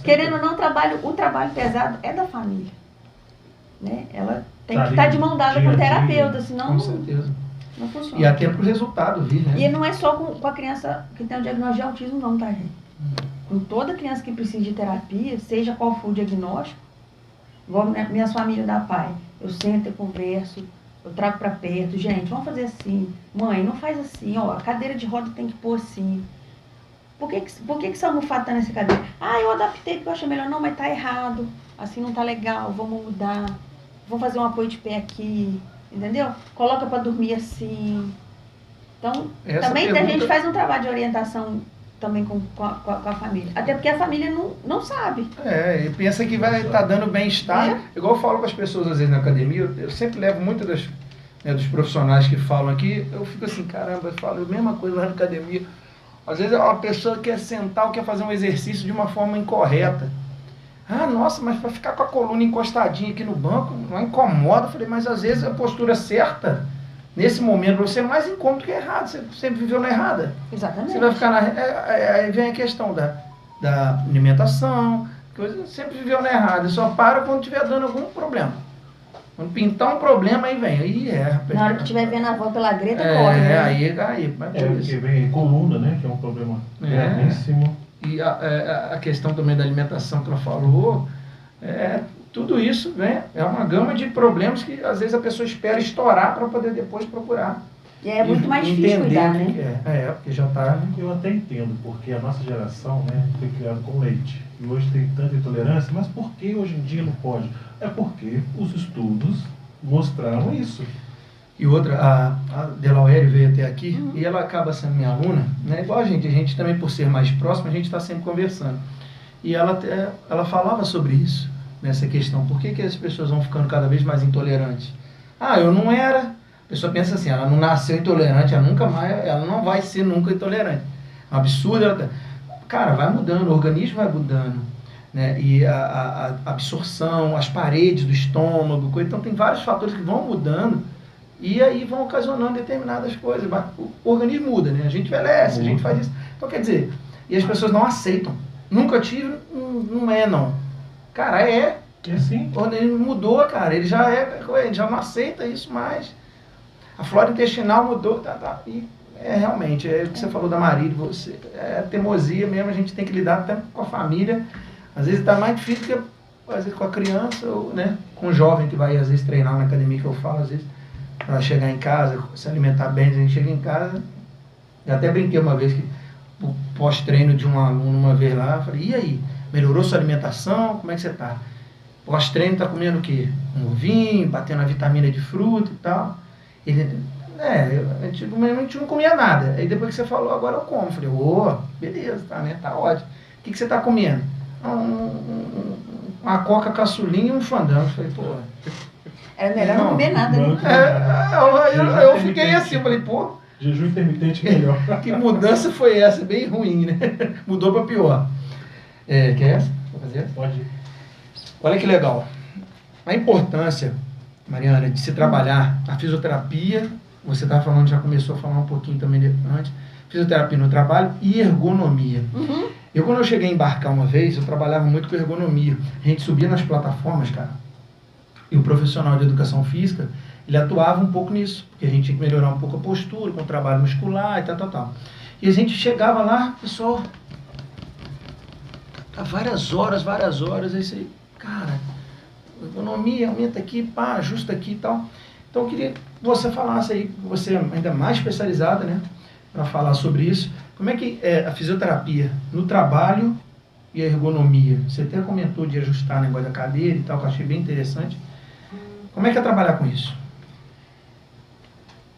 Querendo ou não, o trabalho pesado é da família. Né? Ela tem que estar de mão dada com o terapeuta, senão Com certeza. não funciona. E até pro resultado vir, né? E não é só com a criança que tem o diagnóstico de autismo não, tá, gente? Com toda criança que precisa de terapia, seja qual for o diagnóstico, igual minhas famílias da PAI, eu sento, eu converso, eu trago pra perto, gente, vamos fazer assim, mãe, não faz assim, ó, a cadeira de roda tem que pôr assim. Por que essa almofada tá nessa cadeira? Ah, eu adaptei porque eu achei melhor. Não, mas tá errado, assim não tá legal, vamos mudar, vamos fazer um apoio de pé aqui, entendeu? Coloca pra dormir assim. Então, também a gente faz um trabalho de orientação também com a família. Até porque a família não sabe. E pensa que vai estar dando bem-estar. Igual eu falo com as pessoas às vezes na academia, eu sempre levo muito dos profissionais que falam aqui, eu fico assim, caramba, eu falo a mesma coisa lá na academia. Às vezes uma pessoa quer sentar ou quer fazer um exercício de uma forma incorreta. Ah, nossa, mas para ficar com a coluna encostadinha aqui no banco, não incomoda. Eu falei, mas às vezes a postura certa, nesse momento, você é mais incômodo que errado. Você sempre viveu na errada. Exatamente. Você vai ficar aí vem a questão da alimentação, coisa, sempre viveu na errada. Só para quando estiver dando algum problema. Quando pintar um problema, aí vem. Aí na hora que estiver vendo a avó pela greta, corre. Né? Aí. Porque vem coluna, né? Que é um problema gravíssimo. E a questão também da alimentação que ela falou, tudo isso, né? É uma gama de problemas que às vezes a pessoa espera estourar para poder depois procurar. E é muito mais difícil cuidar, né? Porque já está... Eu até entendo, porque a nossa geração, né, foi criada com leite. E hoje tem tanta intolerância, mas por que hoje em dia não pode? É porque os estudos mostraram isso. E outra, a Delauere veio até aqui e ela acaba sendo minha aluna, né? Igual a gente também por ser mais próximo, a gente está sempre conversando. E ela falava sobre isso, nessa questão. Por que as pessoas vão ficando cada vez mais intolerantes? Ah, eu não era... A pessoa pensa assim, ela não nasceu intolerante, ela não vai ser nunca intolerante. É um absurdo. Cara, vai mudando, o organismo vai mudando. Né? E a absorção, as paredes do estômago, então tem vários fatores que vão mudando e aí vão ocasionando determinadas coisas. O organismo muda, né? A gente envelhece, a gente faz isso. Então, quer dizer, e as pessoas não aceitam. Nunca tive, não. Cara, É sim. O organismo mudou, cara. Ele já não aceita isso mais. A flora intestinal mudou, e realmente, é o que você falou da Marília, teimosia mesmo, a gente tem que lidar até com a família. Às vezes está mais difícil que às vezes com a criança, ou, né, com o jovem que vai às vezes treinar na academia, que eu falo, às vezes, para chegar em casa, se alimentar bem, a gente chega em casa. Eu até brinquei uma vez que, pós-treino de um aluno uma vez lá, falei, e aí, melhorou sua alimentação? Como é que você está? Pós-treino tá comendo o quê? Um ovinho, batendo a vitamina de fruta e tal. Ele, antigamente não comia nada. Aí depois que você falou, agora eu como. Eu falei, beleza, tá, né? Tá ótimo. O que você tá comendo? Uma coca caçulinha e um fandango. Eu falei, pô. Era melhor não comer nada, né? Eu fiquei assim, eu falei, pô. Jejum intermitente melhor. Que mudança foi essa? Bem ruim, né? Mudou pra pior. Quer essa? Vou fazer essa? Pode ir. Olha que legal. A importância, Mariana, de se trabalhar a fisioterapia, você estava falando, já começou a falar um pouquinho também antes, fisioterapia no trabalho e ergonomia. Uhum. Quando eu cheguei a embarcar uma vez, eu trabalhava muito com ergonomia. A gente subia nas plataformas, cara, E o profissional de educação física, ele atuava um pouco nisso, porque a gente tinha que melhorar um pouco a postura, com o trabalho muscular e tal. E a gente chegava lá, pessoal, tá várias horas, aí você, cara, economia, aumenta aqui, pá, ajusta aqui e tal. Então eu queria que você falasse aí, você é ainda mais especializada, né, para falar sobre isso. Como é que é a fisioterapia no trabalho e a ergonomia? Você até comentou de ajustar o negócio da cadeira e tal, que eu achei bem interessante. Como é que é trabalhar com isso?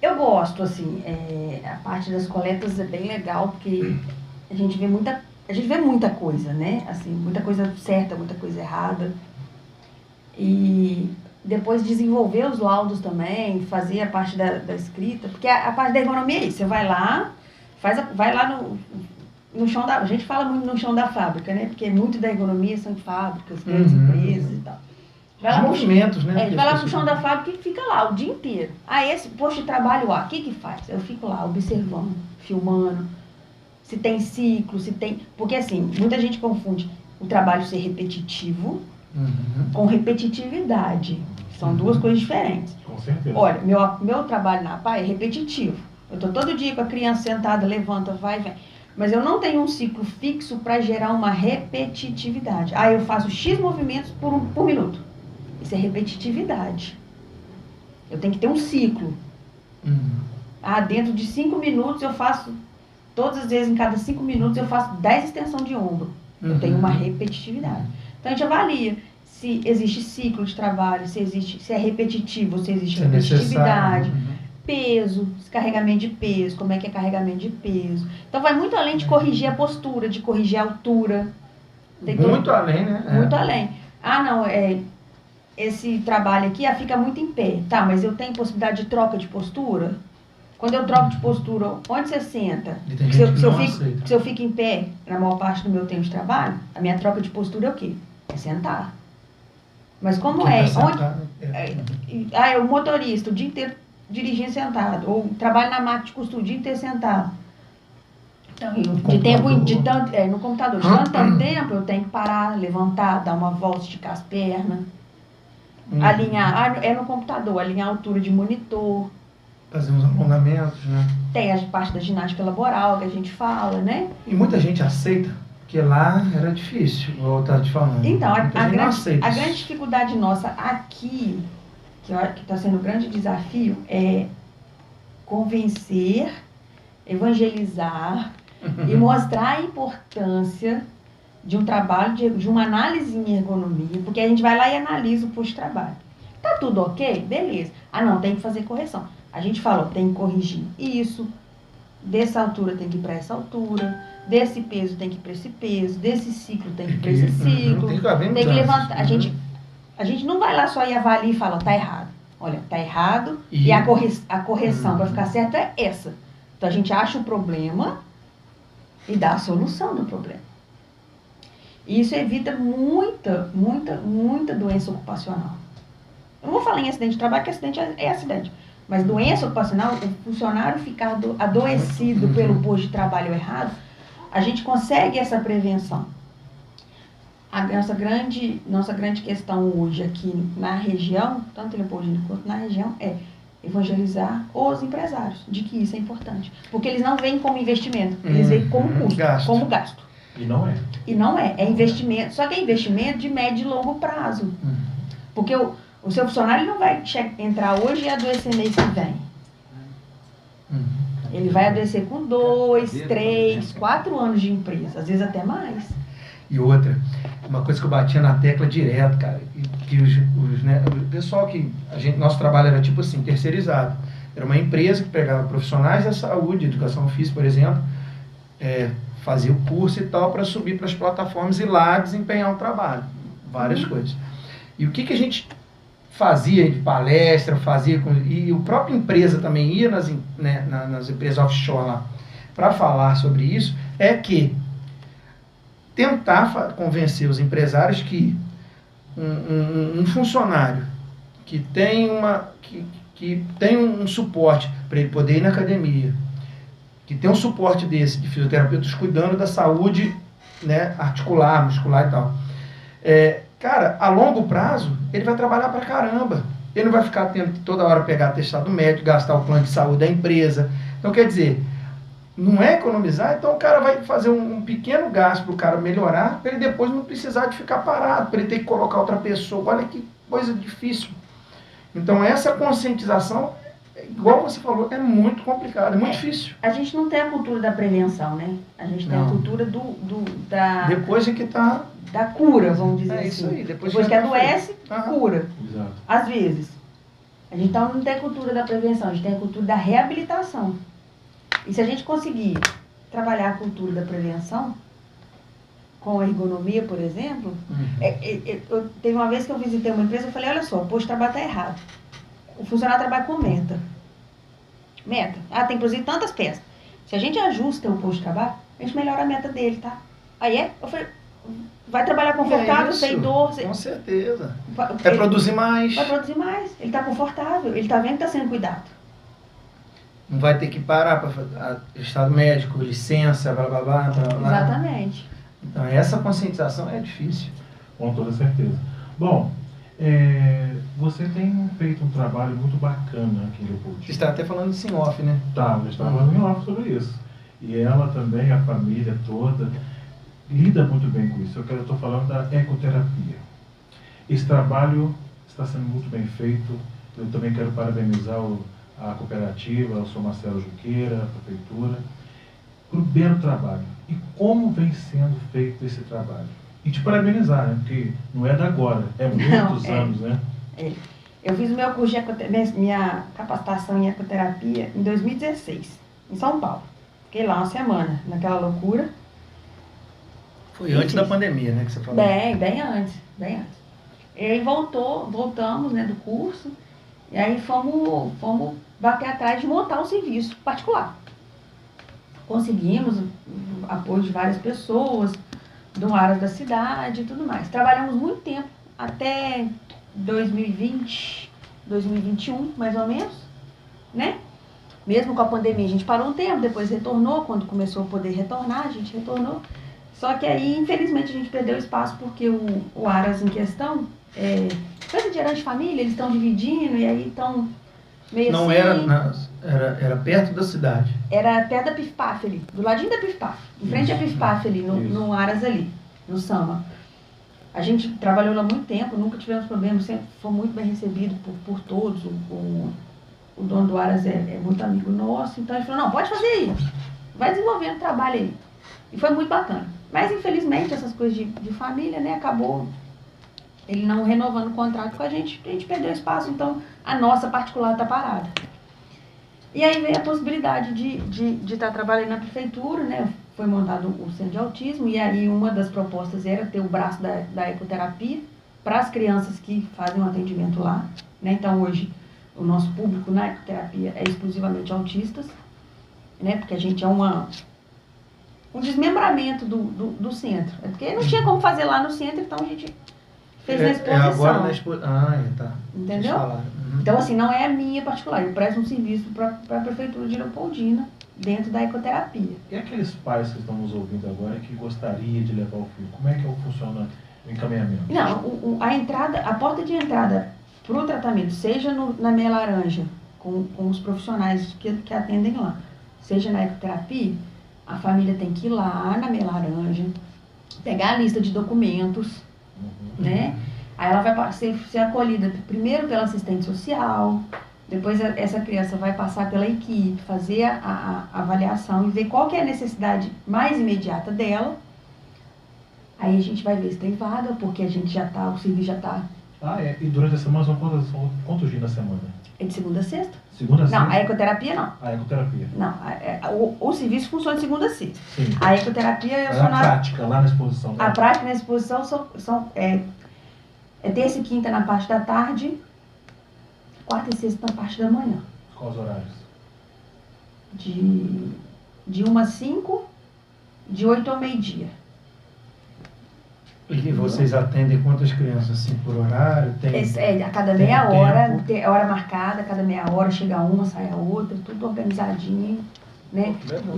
Eu gosto, assim, a parte das coletas é bem legal, porque a gente vê muita coisa, né? Assim, muita coisa certa, muita coisa errada. E depois desenvolver os laudos também, fazer a parte da escrita, porque a parte da ergonomia é isso, você vai lá, vai lá no chão a gente fala muito no chão da fábrica, né? Porque muito da ergonomia são em fábricas, grandes empresas e tal. Vai lá movimentos, né? Vai lá pro chão da fábrica e fica lá o dia inteiro. Esse posto de trabalho, o que faz? Eu fico lá observando, filmando, se tem ciclo, se tem... Porque assim, muita gente confunde o trabalho ser repetitivo com repetitividade. São duas coisas diferentes. Com certeza. Olha, meu trabalho na APA é repetitivo. Eu estou todo dia com a criança sentada, levanta, vai e vem. Mas eu não tenho um ciclo fixo para gerar uma repetitividade. Eu faço X movimentos por minuto. Isso é repetitividade. Eu tenho que ter um ciclo. Dentro de 5 minutos eu faço, todas as vezes em cada 5 minutos eu faço 10 extensões de ombro. Eu tenho uma repetitividade. Então a gente avalia se existe ciclo de trabalho, se é repetitivo, se existe repetitividade, peso, carregamento de peso, como é que é carregamento de peso. Então vai muito além de corrigir a postura, de corrigir a altura. Muito além, né? Muito além. Esse trabalho aqui fica muito em pé. Tá, mas eu tenho possibilidade de troca de postura? Quando eu troco de postura, onde você senta? Se eu fico em pé, na maior parte do meu tempo de trabalho, a minha troca de postura é o quê? É sentar. Mas como o motorista o dia inteiro dirigindo sentado, ou trabalho na máquina de costura o dia inteiro sentado. Então, no computador, de tanto tempo, eu tenho que parar, levantar, dar uma volta, esticar as pernas. Alinhar, no computador, alinhar a altura de monitor. Fazer uns alongamentos, né? Tem a parte da ginástica laboral que a gente fala, né? E muita gente aceita, porque lá era difícil, igual eu estava te falando. Então, a grande dificuldade nossa aqui, que está sendo um grande desafio, é convencer, evangelizar e mostrar a importância de um trabalho, de uma análise em ergonomia, porque a gente vai lá e analisa o posto de trabalho. Tá tudo ok? Beleza. Não, tem que fazer correção. A gente falou, tem que corrigir isso, dessa altura tem que ir para essa altura, desse peso tem que ir para esse peso, desse ciclo tem que ir para esse ciclo, tem que levantar. A gente não vai lá só e avalia e fala, tá errado. Olha, tá errado e a correção para ficar certa é essa. Então a gente acha o problema e dá a solução do problema. E isso evita muita doença ocupacional. Eu não vou falar em acidente de trabalho, porque acidente é acidente. Mas doença ocupacional, o funcionário ficar adoecido pelo posto de trabalho errado, a gente consegue essa prevenção. A nossa grande questão hoje aqui na região, tanto em Leopoldina quanto na região, é evangelizar os empresários de que isso é importante. Porque eles não veem como investimento, eles veem como custo, como gasto. E não é. E não é. É investimento. Só que é investimento de médio e longo prazo. Porque o seu funcionário não vai entrar hoje e adoecer mês que vem. Ele vai adoecer com 2, 3, 4 anos de empresa. Às vezes até mais. E outra, uma coisa que eu batia na tecla direto, cara, que o pessoal que... nosso trabalho era tipo assim, terceirizado. Era uma empresa que pegava profissionais da saúde, educação física, por exemplo, fazia o curso e tal para subir para as plataformas e lá desempenhar o trabalho. Várias coisas. E o que a gente fazia de palestra, e a própria empresa também ia nas empresas offshore lá para falar sobre isso, é que tentar convencer os empresários que um funcionário que tem um suporte para ele poder ir na academia, que tem um suporte desse de fisioterapeutas cuidando da saúde, né, articular, muscular e tal, cara, a longo prazo, ele vai trabalhar pra caramba. Ele não vai ficar tendo que toda hora pegar atestado médico, gastar o plano de saúde da empresa. Então, quer dizer, não é economizar, então o cara vai fazer um pequeno gasto para o cara melhorar, para ele depois não precisar de ficar parado, para ele ter que colocar outra pessoa. Olha que coisa difícil. Então, essa conscientização, igual você falou, é muito complicado, é muito difícil. A gente não tem a cultura da prevenção, né? A gente tem a cultura da... Depois é que tá... Da cura, vamos dizer É assim. isso aí. Depois que adoece, cura. Exato. Às vezes. A gente então não tem a cultura da prevenção, a gente tem a cultura da reabilitação. E se a gente conseguir trabalhar a cultura da prevenção, com a ergonomia, por exemplo, teve uma vez que eu visitei uma empresa, eu falei, olha só, o posto de trabalho está errado. O funcionário trabalha com meta. Meta. Ah, tem que produzir tantas peças. Se a gente ajusta o posto de trabalho, a gente melhora a meta dele, tá? Aí eu falei, vai trabalhar confortável, sem dor. Com certeza. Vai produzir mais. Vai produzir mais. Ele está confortável, ele está vendo que está sendo cuidado. Não vai ter que parar para fazer estado médico, licença, blá, blá, blá, blá, blá. Exatamente. Então, essa conscientização é difícil. Com toda certeza. Bom, você tem feito um trabalho muito bacana aqui em Leopoldo. Você está até falando de off, né? Tá, eu estava falando em off sobre isso. E ela também, a família toda, lida muito bem com isso. Eu estou falando da ecoterapia. Esse trabalho está sendo muito bem feito. Eu também quero parabenizar a cooperativa, o Sr. Marcelo Junqueira, a prefeitura, por belo trabalho. E como vem sendo feito esse trabalho? E te parabenizar, né? Porque não é da agora, é muitos anos, né? Eu fiz o meu curso de minha capacitação em ecoterapia em 2016, em São Paulo. Fiquei lá uma semana, naquela loucura. Foi antes da pandemia, né, que você falou? Bem antes. E aí voltamos, né, do curso, e aí fomos bater atrás de montar um serviço particular. Conseguimos apoio de várias pessoas, do área da cidade e tudo mais. Trabalhamos muito tempo, até 2020, 2021, mais ou menos, né? Mesmo com a pandemia, a gente parou um tempo, depois retornou, quando começou a poder retornar, a gente retornou. Só que aí, infelizmente, a gente perdeu espaço porque o Aras em questão, coisa de herança de família, eles estão dividindo e aí estão meio não assim... Era perto da cidade. Era perto da PIFPAF ali, do ladinho da PIFPAF, em frente à PIFPAF ali, no Aras ali, no Sama. A gente trabalhou lá muito tempo, nunca tivemos problemas, sempre foi muito bem recebido por todos. O dono do Aras é muito amigo nosso, então ele falou, não, pode fazer aí, vai desenvolvendo trabalho aí. E foi muito bacana. Mas, infelizmente, essas coisas de família, né, acabou ele não renovando o contrato com a gente perdeu espaço, então a nossa particular está parada. E aí veio a possibilidade de estar trabalhando na prefeitura, né, foi montado o centro de autismo, e aí uma das propostas era ter o braço da ecoterapia para as crianças que fazem o atendimento lá, né, então hoje o nosso público na ecoterapia é exclusivamente autistas, né, porque a gente é um desmembramento do centro. É porque não tinha como fazer lá no centro, então a gente fez na exposição. Agora na exposição. Tá. Entendeu? Então, assim, não é a minha particular. Eu presto um serviço para a Prefeitura de Leopoldina, dentro da ecoterapia. E aqueles pais que estão nos ouvindo agora que gostaria de levar o filho, como é que funciona o encaminhamento? Não, a porta de entrada para o tratamento, seja na Meia Laranja, com os profissionais que atendem lá, seja na ecoterapia, a família tem que ir lá na Meia Laranja, pegar a lista de documentos, né? Aí ela vai ser acolhida primeiro pela assistente social, depois essa criança vai passar pela equipe, fazer a avaliação e ver qual que é a necessidade mais imediata dela. Aí a gente vai ver se tem vaga, porque o serviço já está... E durante a semana são quantos dias na semana? É de segunda a sexta. Segunda a sexta? Não, a ecoterapia não. A ecoterapia. Não, o serviço funciona de segunda a sexta. Sim. A ecoterapia... A prática, lá na exposição. A prática na exposição é terça e quinta na parte da tarde, quarta e sexta na parte da manhã. Quais horários? De 1 às 5, de 8 ao meio-dia. E vocês atendem quantas crianças, assim, por horário? A cada meia hora, tem hora marcada, a cada meia hora chega uma, sai a outra, tudo organizadinho, né?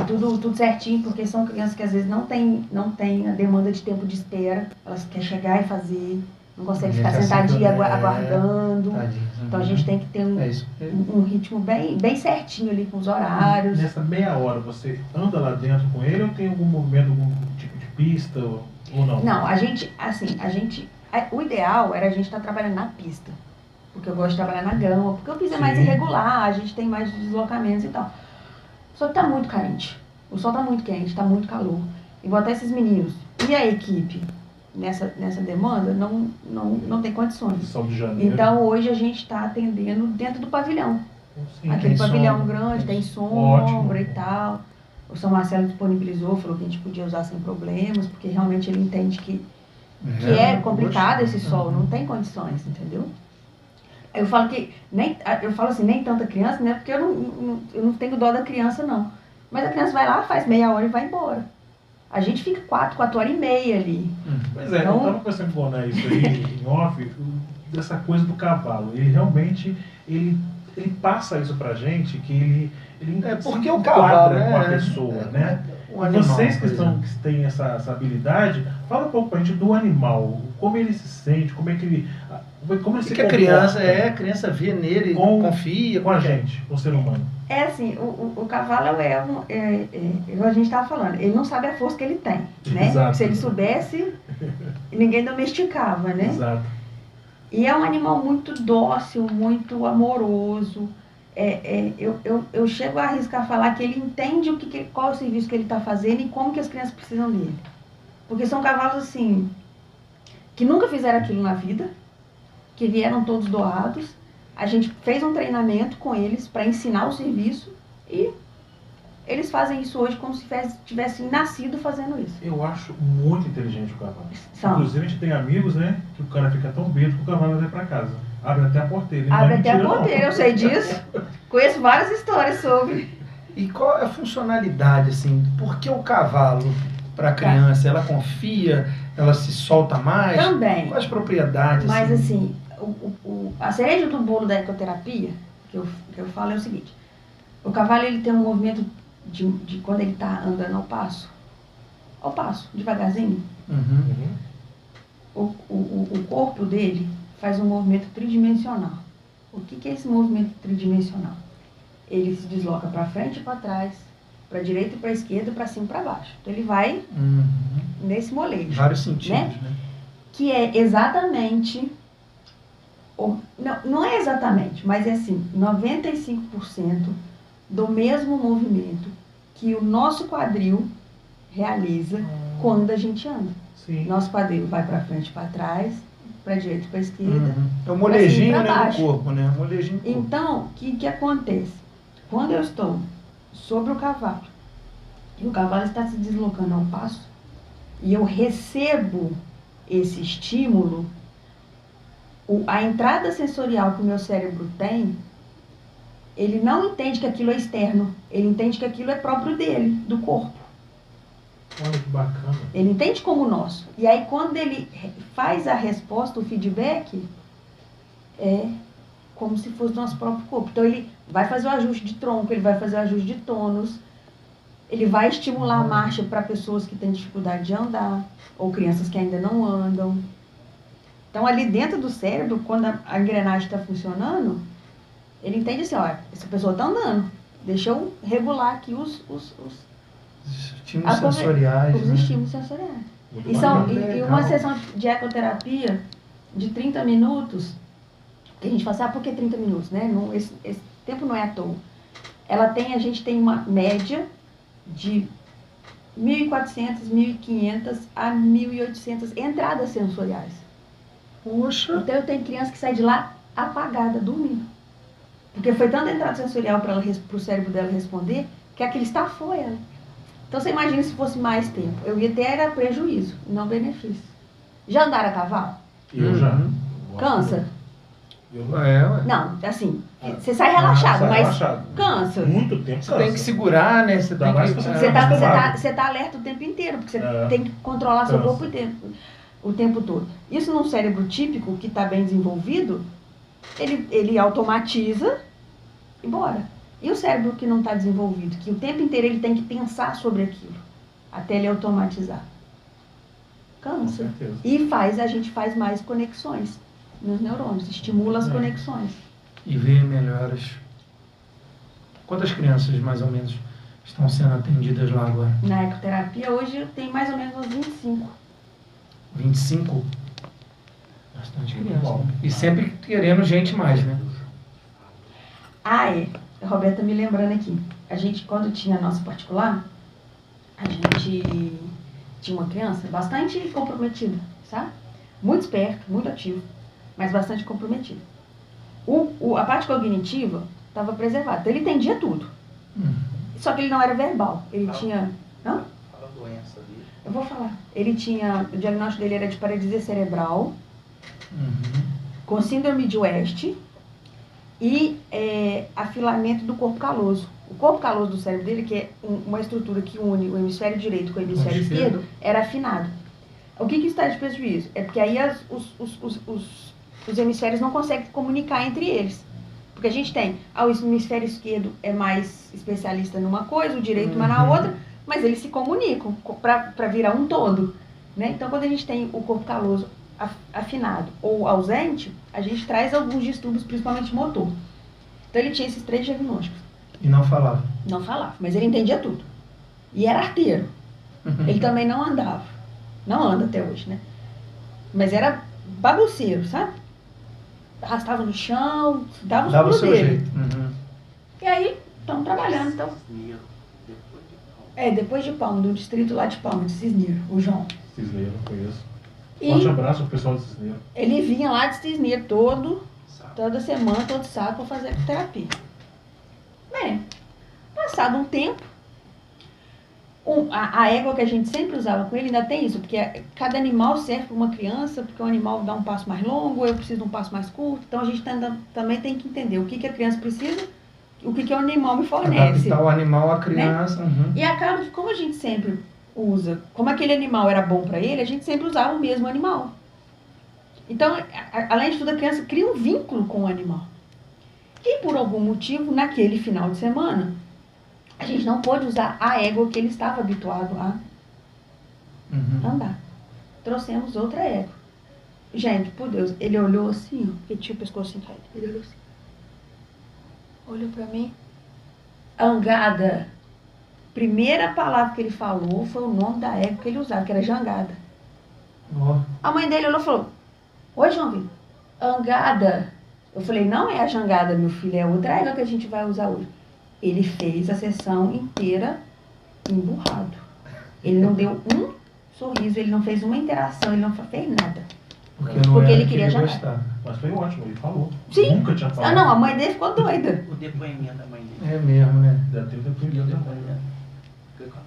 Tudo certinho, porque são crianças que às vezes não tem a demanda de tempo de espera, elas querem chegar e fazer, não consegue A ficar gente sentadinho assim, aguardando. Tadinho. Então a gente tem que ter isso. um ritmo bem certinho ali com os horários. Nessa meia hora, você anda lá dentro com ele ou tem algum momento, algum tipo de pista ou não? Não, o ideal era a gente estar trabalhando na pista. Porque eu gosto de trabalhar na grama, porque o piso é mais Sim. irregular, a gente tem mais deslocamentos e tal. Só que tá muito quente. O sol tá muito quente, tá muito calor. E botar esses meninos e a equipe nessa demanda não tem condições. Sol de janeiro. Então hoje a gente está atendendo dentro do pavilhão. Sim, Aquele tem pavilhão sombra. grande, tem sombra Ótimo. e tal. O São Marcelo disponibilizou, falou que a gente podia usar sem problemas, porque realmente ele entende que é complicado esse sol, não tem condições, entendeu? Eu falo que nem tanta criança, né? Porque eu não tenho dó da criança, não. Mas a criança vai lá, faz meia hora e vai embora. A gente fica 4 horas e meia ali. Pois é, Então- eu estava pensando com o Boné isso aí em off, dessa coisa do cavalo. Ele realmente, ele passa isso pra gente, que ele porque se o enquadra cavalo com a pessoa, né? O animal, Vocês que por exemplo. têm essa habilidade, fala um pouco pra gente do animal, como ele se sente, como ele O se que a criança vê nele, confia com a gente, com o ser humano. É assim, o cavalo igual a gente estava falando, ele não sabe a força que ele tem, né? Exato. Se ele soubesse, ninguém domesticava, né? Exato. E é um animal muito dócil, muito amoroso. Eu chego a arriscar falar que ele entende qual é o serviço que ele está fazendo e como que as crianças precisam dele. Porque são cavalos assim, que nunca fizeram aquilo na vida, que vieram todos doados. A gente fez um treinamento com eles para ensinar o serviço e eles fazem isso hoje como se tivessem nascido fazendo isso. Eu acho muito inteligente o cavalo. São. Inclusive, a gente tem amigos, né, que o cara fica tão bêbado que o cavalo vai pra casa. Abre até a porteira. Não Abre é até a mentira, não. porteira, eu sei disso. Conheço várias histórias sobre. E qual é a funcionalidade, assim? Por que o cavalo, para a criança, ela confia, ela se solta mais? Também. Quais propriedades? Mas assim, a cereja do bolo da ecoterapia, que eu falo é o seguinte. O cavalo ele tem um movimento de quando ele está andando ao passo, devagarzinho. Uhum. Uhum. O corpo dele faz um movimento tridimensional. O que é esse movimento tridimensional? Ele se desloca para frente e para trás, para direita e para esquerda, para cima e para baixo. Então ele vai Uhum. nesse molejo. Vários sentidos, né? Que é exatamente, não é exatamente, mas é assim, 95% do mesmo movimento que o nosso quadril realiza quando a gente anda. Sim. Nosso quadril vai para frente e para trás, para direita e para esquerda. Uhum. É o molejinho, pra né, do baixo. corpo, né? O molejinho do corpo. Então, o que acontece? Quando eu estou sobre o cavalo, e o cavalo está se deslocando ao passo, e eu recebo esse estímulo, a entrada sensorial que o meu cérebro tem, ele não entende que aquilo é externo, ele entende que aquilo é próprio dele, do corpo. Olha que bacana. Ele entende como nosso. E aí, quando ele faz a resposta, o feedback, é como se fosse do nosso próprio corpo. Então, ele vai fazer o ajuste de tronco, ele vai fazer o ajuste de tônus, ele vai estimular a marcha para pessoas que têm dificuldade de andar, ou crianças que ainda não andam. Então, ali dentro do cérebro, quando a engrenagem está funcionando, ele entende assim, olha, essa pessoa está andando, deixa eu regular aqui os Estímulos sensoriais, os né? estímulos sensoriais. Muito E bacana. e uma sessão de ecoterapia de 30 minutos, que a gente fala assim, por que 30 minutos, né? Não, esse tempo não é à toa. A gente tem uma média de 1.400, 1.500 a 1.800 entradas sensoriais. Poxa! Então eu tenho criança que sai de lá apagada, dormindo. Porque foi tanta entrada sensorial para o cérebro dela responder, que aquilo estafou ela. Então você imagina se fosse mais tempo. Eu ia ter era prejuízo, não benefício. Já andaram a cavalo? Eu já. Uhum. Cansa? Eu Ué. Não, assim, você sai relaxado, sai mas relaxado. cansa. Muito tempo Você tem que segurar, né? Você Dá tem mais que... pra Você tá alerta o tempo inteiro, porque você É. tem que controlar seu Cansa. corpo o tempo todo. Isso num cérebro típico, que está bem desenvolvido, ele automatiza e bora. E o cérebro que não está desenvolvido, que o tempo inteiro ele tem que pensar sobre aquilo, até ele automatizar. cansa. Com certeza. E a gente faz mais conexões nos neurônios, estimula as conexões. E vê melhoras. Quantas crianças, mais ou menos, estão sendo atendidas lá agora? Na ecoterapia, hoje tem mais ou menos uns 25. 25? Bastante Muito criança. bom. E sempre querendo gente mais, né? Ah, é. A Roberta me lembrando aqui. A gente, quando tinha a nossa particular, a gente tinha uma criança bastante comprometida, sabe? Muito esperto, muito ativo, mas bastante comprometido. A parte cognitiva estava preservada. Então, ele entendia tudo. Só que ele não era verbal. Ele tinha... Não? Fala a doença dele. Eu vou falar. Ele tinha... O diagnóstico dele era de paralisia cerebral, com síndrome de West e afilamento do corpo caloso. O corpo caloso do cérebro dele, que é uma estrutura que une o hemisfério direito com o hemisfério esquerdo, era afinado. O que está de prejuízo? É porque aí os hemisférios não conseguem comunicar entre eles. Porque a gente tem, o hemisfério esquerdo é mais especialista numa coisa, o direito mais na outra, mas eles se comunicam para virar um todo. Né? Então, quando a gente tem o corpo caloso afinado ou ausente, a gente traz alguns distúrbios, principalmente motor. Então, ele tinha esses 3 diagnósticos. E não falava? Não falava, mas ele entendia tudo. E era arteiro. Ele também não andava. Não anda até hoje, né? Mas era bagunceiro, sabe? Arrastava no chão, dava os Dava o pulos seu dele. jeito. E aí, estão trabalhando, então. Depois de Palma, do distrito lá de Palma, de Cisneiro, o João. Cisneiro, conheço. E Forte abraço ao pessoal de Cisneiro. ele vinha lá de Cisneiro toda semana, todo sábado, para fazer terapia. Bem, passado um tempo, a égua que a gente sempre usava com ele ainda tem isso, porque cada animal serve para uma criança, porque o animal dá um passo mais longo, eu preciso de um passo mais curto, então a gente também tem que entender o que a criança precisa, o que o animal me fornece. Adaptar o animal à criança. Né? E acaba que, como a gente sempre usa, como aquele animal era bom para ele, a gente sempre usava o mesmo animal. Então, além de tudo, a criança cria um vínculo com o animal. E por algum motivo, naquele final de semana, a gente não pôde usar a égua que ele estava habituado a andar. Trouxemos outra égua. Gente, por Deus, ele olhou assim, ó, porque tinha o pescocinho caído. Ele olhou assim. Olhou pra mim. Angada. Primeira palavra que ele falou foi o nome da égua que ele usava, que era jangada. A mãe dele olhou e falou: oi, João Vitor, angada. Eu falei: não é a jangada, meu filho, é outra égua que a gente vai usar hoje. Ele fez a sessão inteira emburrado. Ele não deu um sorriso, ele não fez uma interação, ele não fez nada. Porque ele queria jantar. gostar. Mas foi ótimo, ele falou. Sim. Nunca tinha falado. Ah, não, a mãe dele ficou doida. O depoimento da mãe dele. É mesmo, né? Já teve depoimento também.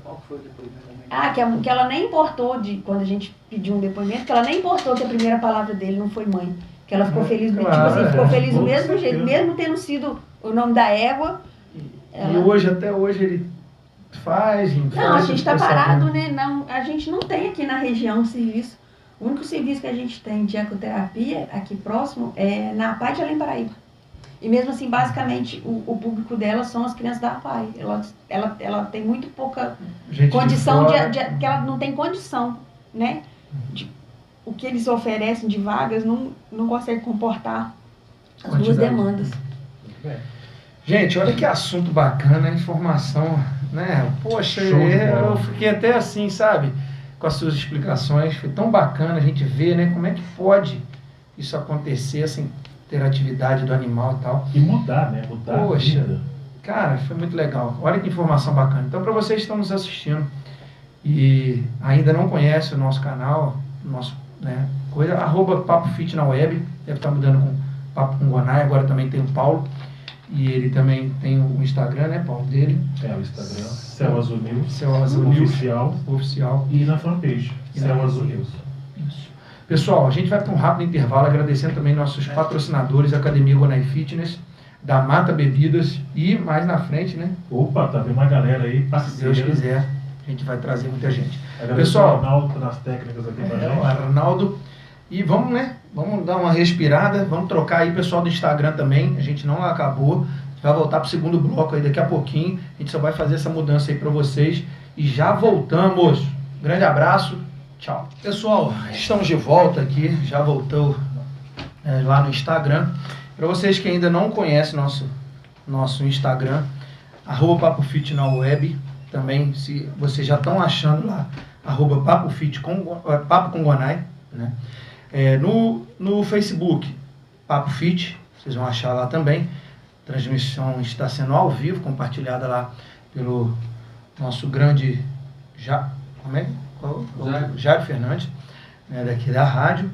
Qual foi o depoimento da mãe dele? Ah, que ela nem importou, quando a gente pediu um depoimento, que ela nem importou que a primeira palavra dele não foi mãe. Que ela ficou feliz, claro, tipo assim, ficou feliz do com mesmo certeza. jeito, mesmo tendo sido o nome da égua. E hoje, até hoje, ele faz. Não, a gente está parado, né? Não, a gente não tem aqui na região um serviço. O único serviço que a gente tem de ecoterapia aqui próximo é na APAI de Além Paraíba. E mesmo assim, basicamente, o público dela são as crianças da APAI. Ela tem muito pouca condição que ela não tem condição, né? O que eles oferecem de vagas não consegue comportar as duas demandas. Muito bem. Gente, olha que assunto bacana, informação, né? Poxa, Show de bola. eu fiquei até assim, sabe? Com as suas explicações, foi tão bacana a gente ver, né? Como é que pode isso acontecer, essa interatividade do animal e tal. E mudar, né? Mudar Poxa. a vida. Cara, foi muito legal. Olha que informação bacana. Então, para vocês que estão nos assistindo e ainda não conhecem o nosso canal, @Papo Fit na web, deve estar mudando com Papo com Gonai, agora também tem o Paulo. E ele também tem o Instagram, né, Paulo, dele. É, o Instagram, Céu Azul News. Céu Azul News. Oficial. E na fanpage, E Céu na Azul News. Isso. Pessoal, a gente vai para um rápido intervalo, agradecendo também nossos patrocinadores, Academia Gonai Fitness, da Mata Bebidas e mais na frente, né, Opa, tá vendo uma galera aí, se parceira. Deus quiser, a gente vai trazer muita gente. Agradeço Pessoal, ao Arnaldo nas técnicas aqui pra o gente. Arnaldo. E vamos, né? Vamos dar uma respirada. Vamos trocar aí, pessoal do Instagram também. A gente não acabou. Vai voltar pro segundo bloco aí daqui a pouquinho. A gente só vai fazer essa mudança aí para vocês. E já voltamos. Grande abraço. Tchau. Pessoal, estamos de volta aqui, já voltou lá no Instagram. Para vocês que ainda não conhecem nosso Instagram, @PapoFit na web, também se vocês já estão achando lá, @PapoFit Papo com Gonai, né? No Facebook, PapoFit, vocês vão achar lá também. A transmissão está sendo ao vivo, compartilhada lá pelo nosso grande Jairo Fernandes, daqui da rádio,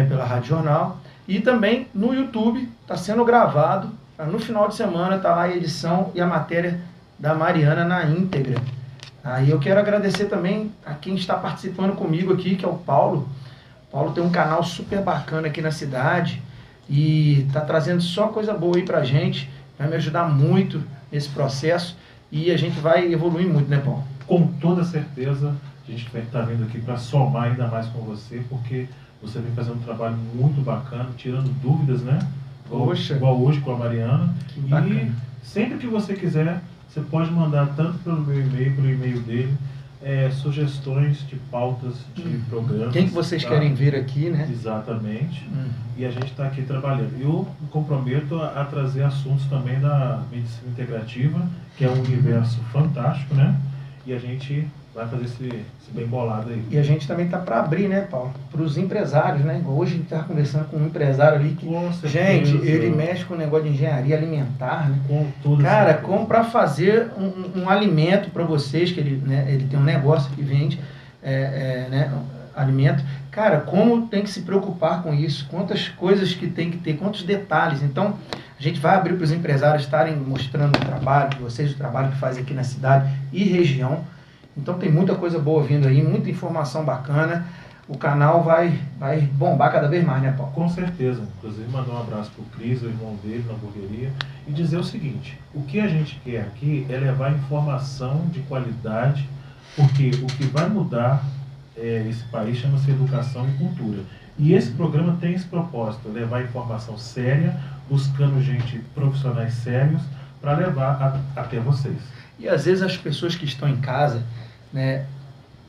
pela Rádio Jornal. E também no YouTube está sendo gravado, no final de semana está lá a edição e a matéria da Mariana na íntegra. Aí eu quero agradecer também a quem está participando comigo aqui, que é o Paulo. O Paulo tem um canal super bacana aqui na cidade e está trazendo só coisa boa aí pra gente, vai me ajudar muito nesse processo e a gente vai evoluir muito, né, Paulo? Com toda certeza, a gente está vindo aqui para somar ainda mais com você, porque você vem fazendo um trabalho muito bacana, tirando dúvidas, né? Igual hoje com a Mariana. E sempre que você quiser, você pode mandar tanto pelo meu e-mail, pelo e-mail dele, sugestões de pautas de programas. Quem que vocês querem ver aqui, né? Exatamente. E a gente está aqui trabalhando. Eu me comprometo a trazer assuntos também da medicina integrativa, que é um universo fantástico, né? E a gente vai fazer esse bem bolado aí. E a gente também tá para abrir, né, Paulo? Para os empresários, né? Hoje a gente tá conversando com um empresário ali que, gente, ele mexe com o negócio de engenharia alimentar, né? Com tudo. Cara, como para fazer um alimento para vocês, que ele tem um negócio que vende alimento. Cara, como tem que se preocupar com isso? Quantas coisas que tem que ter, quantos detalhes. Então, a gente vai abrir para os empresários estarem mostrando o trabalho de vocês, o trabalho que faz aqui na cidade e região. Então tem muita coisa boa vindo aí, muita informação bacana. O canal vai bombar cada vez mais, né, Paulo? Com certeza. Inclusive mandar um abraço pro Cris, o irmão dele, na hamburgueria, e dizer o seguinte: o que a gente quer aqui é levar informação de qualidade, porque o que vai mudar esse país chama-se educação e cultura. E esse programa tem esse propósito, levar informação séria, buscando gente, profissionais sérios, para levar até vocês. E às vezes as pessoas que estão em casa, né?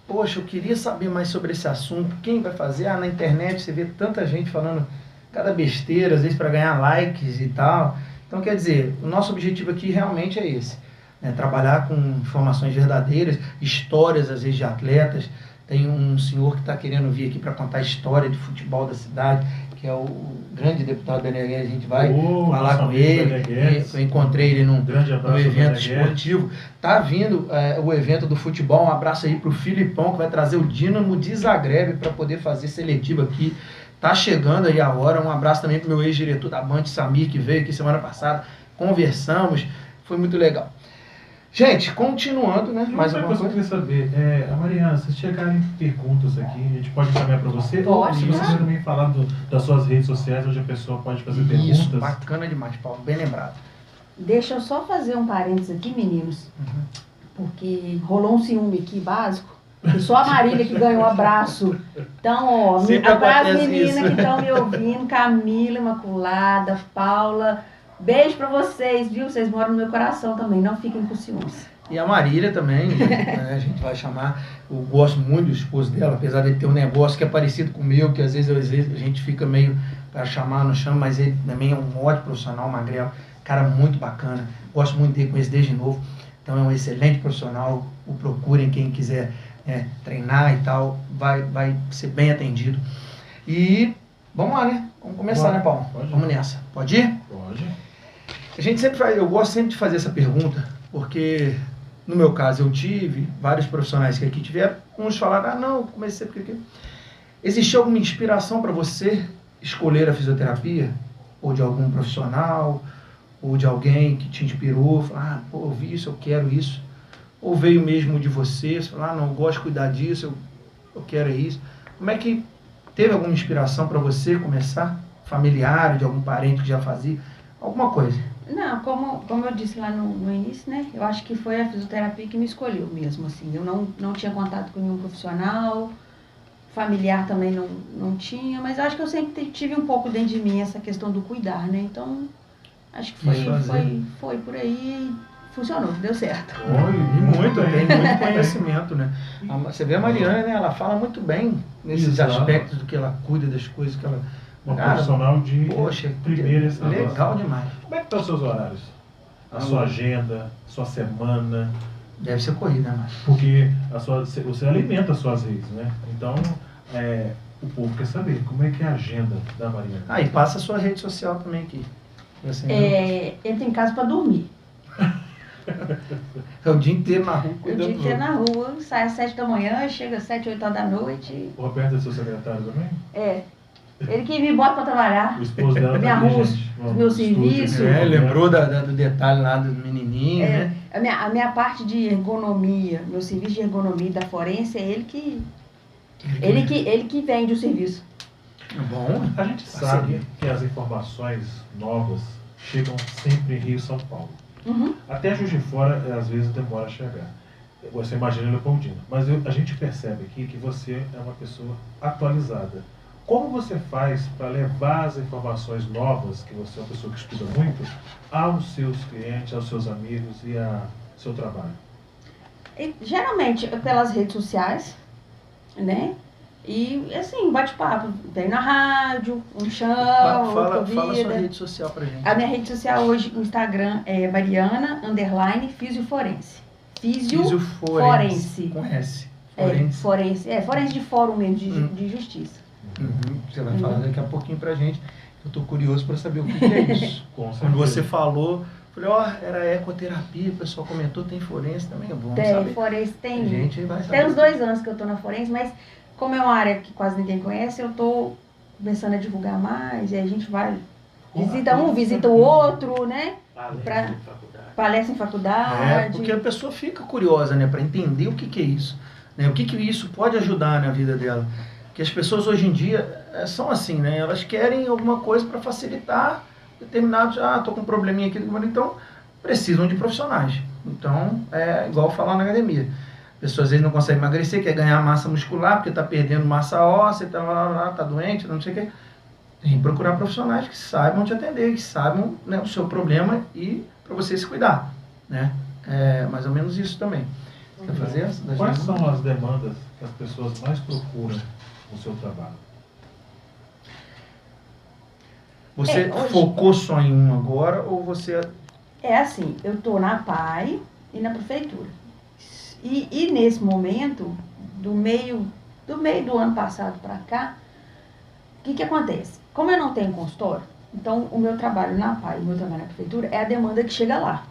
Poxa, eu queria saber mais sobre esse assunto. Quem vai fazer? Na internet você vê tanta gente falando cada besteira, às vezes para ganhar likes e tal. Então, quer dizer, o nosso objetivo aqui realmente é esse, né? Trabalhar com informações verdadeiras, histórias às vezes de atletas. Tem um senhor que está querendo vir aqui para contar a história de futebol da cidade, que é o grande deputado Bené. A gente vai falar com ele. Eu encontrei ele num evento esportivo. Tá vindo o evento do futebol. Um abraço aí pro Filipão, que vai trazer o Dínamo de Zagreb para poder fazer seletivo aqui. Tá chegando aí a hora. Um abraço também pro meu ex-diretor da Band, Samir, que veio aqui semana passada. Conversamos, foi muito legal. Gente, continuando, né? Mais alguma coisa? Eu queria saber, a Mariana, se chegarem perguntas aqui, a gente pode encaminhar para você? Pode, se você quiser também falar das suas redes sociais, onde a pessoa pode fazer perguntas. Isso, bacana demais, Paulo, bem lembrado. Deixa eu só fazer um parênteses aqui, meninos, porque rolou um ciúme aqui básico, e só a Marília que ganhou um abraço. Então, ó, para as meninas que estão me ouvindo, Camila, Imaculada, Paula... Beijo pra vocês, viu? Vocês moram no meu coração também, não fiquem com ciúmes. E a Marília também, né? A gente vai chamar, eu gosto muito do esposo dela, apesar de ele ter um negócio que é parecido com o meu, que às vezes a gente fica meio para chamar, não chama, mas ele também é um ótimo profissional, magrelo, cara muito bacana, gosto muito dele, conheço desde novo, então é um excelente profissional, o procurem quem quiser treinar e tal, vai ser bem atendido. E vamos lá, né? Vamos começar, né, Paulo? Vamos nessa. Pode ir? Pode. Eu gosto sempre de fazer essa pergunta, porque no meu caso eu tive vários profissionais que aqui tiveram, uns falaram, não, comecei porque... Existiu alguma inspiração para você escolher a fisioterapia? Ou de algum profissional, ou de alguém que te inspirou, falar, eu vi isso, eu quero isso? Ou veio mesmo de você, falar, não, eu gosto de cuidar disso, eu quero isso? Como é que teve alguma inspiração para você começar? Familiar, de algum parente que já fazia? Alguma coisa? Não, como eu disse lá no início, né? Eu acho que foi a fisioterapia que me escolheu mesmo, assim. Eu não tinha contato com nenhum profissional, familiar também não tinha, mas acho que eu sempre tive um pouco dentro de mim essa questão do cuidar, né? Então, acho que foi por aí, funcionou, deu certo. E muito, tem muito bem. conhecimento, né? Você vê a Mariana, né? Ela fala muito bem nesses Exato. aspectos do que ela cuida, das coisas que ela... Uma Cara, profissional de Poxa, primeira excelência. legal demais. Como é que estão os seus horários? A sua agenda, sua semana, Deve ser corrida, né? porque você alimenta as suas redes, né? Então, o povo quer saber como é que é a agenda da Mariana. Ah, e passa a sua rede social também aqui. Assim, Entra em casa para dormir. é o dia inteiro na rua Eu cuidando dia dos inteiro outros. na rua, sai às 7 da manhã, chega às 7, 8 horas da noite. O Roberto é seu secretário também? Ele que me bota para trabalhar. O esposo dela Me tá aqui, arruma gente. os meus serviços. Lembrou do detalhe lá do menininho, né? A minha parte de ergonomia, meu serviço de ergonomia da forense, é ele que vende o serviço. Bom, A gente sabe que as informações novas chegam sempre em Rio e São Paulo. Uhum. Até Juiz de Fora, às vezes, demora a chegar. Você imagina Leopoldina. Mas a gente percebe aqui que você é uma pessoa atualizada. Como você faz para levar as informações novas, que você é uma pessoa que estuda muito, aos seus clientes, aos seus amigos e ao seu trabalho? E, geralmente pelas redes sociais, né? E assim, bate-papo. Tem na rádio, um chão, fala outra a sua vida. rede social pra gente. A minha rede social hoje, o Instagram é Mariana_Fisioforense. Fisioforense. Com S. Forense. Forense de fórum mesmo, de justiça. Uhum. Você vai falar daqui a pouquinho pra gente. Eu tô curioso pra saber o que é isso. Quando você falou, falei, era ecoterapia, o pessoal comentou, tem forense também, é bom saber. Forense tem. A gente vai saber. Tem uns 2 anos que eu tô na forense, mas como é uma área que quase ninguém conhece, eu tô começando a divulgar mais, e a gente vai, visita um, visita o outro, né? Palestra em faculdade. Porque a pessoa fica curiosa, né, para entender o que é isso, né, o que isso pode ajudar na vida dela. Porque as pessoas hoje em dia são assim, né, elas querem alguma coisa para facilitar determinados, tô com um probleminha aqui, então precisam de profissionais. Então, é igual falar na academia. A pessoa às vezes não consegue emagrecer, quer ganhar massa muscular, porque está perdendo massa óssea, tá doente, não sei o quê. Tem que procurar profissionais que saibam te atender, que saibam, né, o seu problema e para você se cuidar, né? É mais ou menos isso também. Quer fazer essa? Quais são as demandas que as pessoas mais procuram no seu trabalho? Você focou só em um agora ou você... É assim, eu tô na PAI e na prefeitura. E nesse momento, do meio do ano passado para cá, o que acontece? Como eu não tenho consultório, então o meu trabalho na PAI e o meu trabalho na prefeitura é a demanda que chega lá.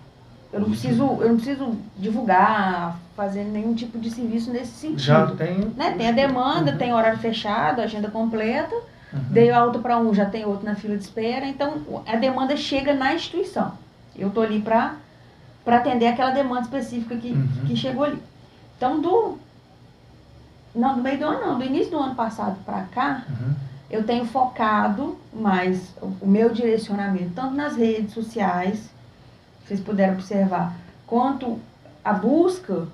Eu não preciso divulgar, fazer nenhum tipo de serviço nesse sentido. Já tem... Né? Tem a demanda, tem horário fechado, agenda completa, dei alta para um, já tem outro na fila de espera, então a demanda chega na instituição. Eu estou ali para atender aquela demanda específica que chegou ali. Então, do meio do ano não, do início do ano passado para cá, eu tenho focado mais o meu direcionamento, tanto nas redes sociais, vocês puderam observar, quanto a busca,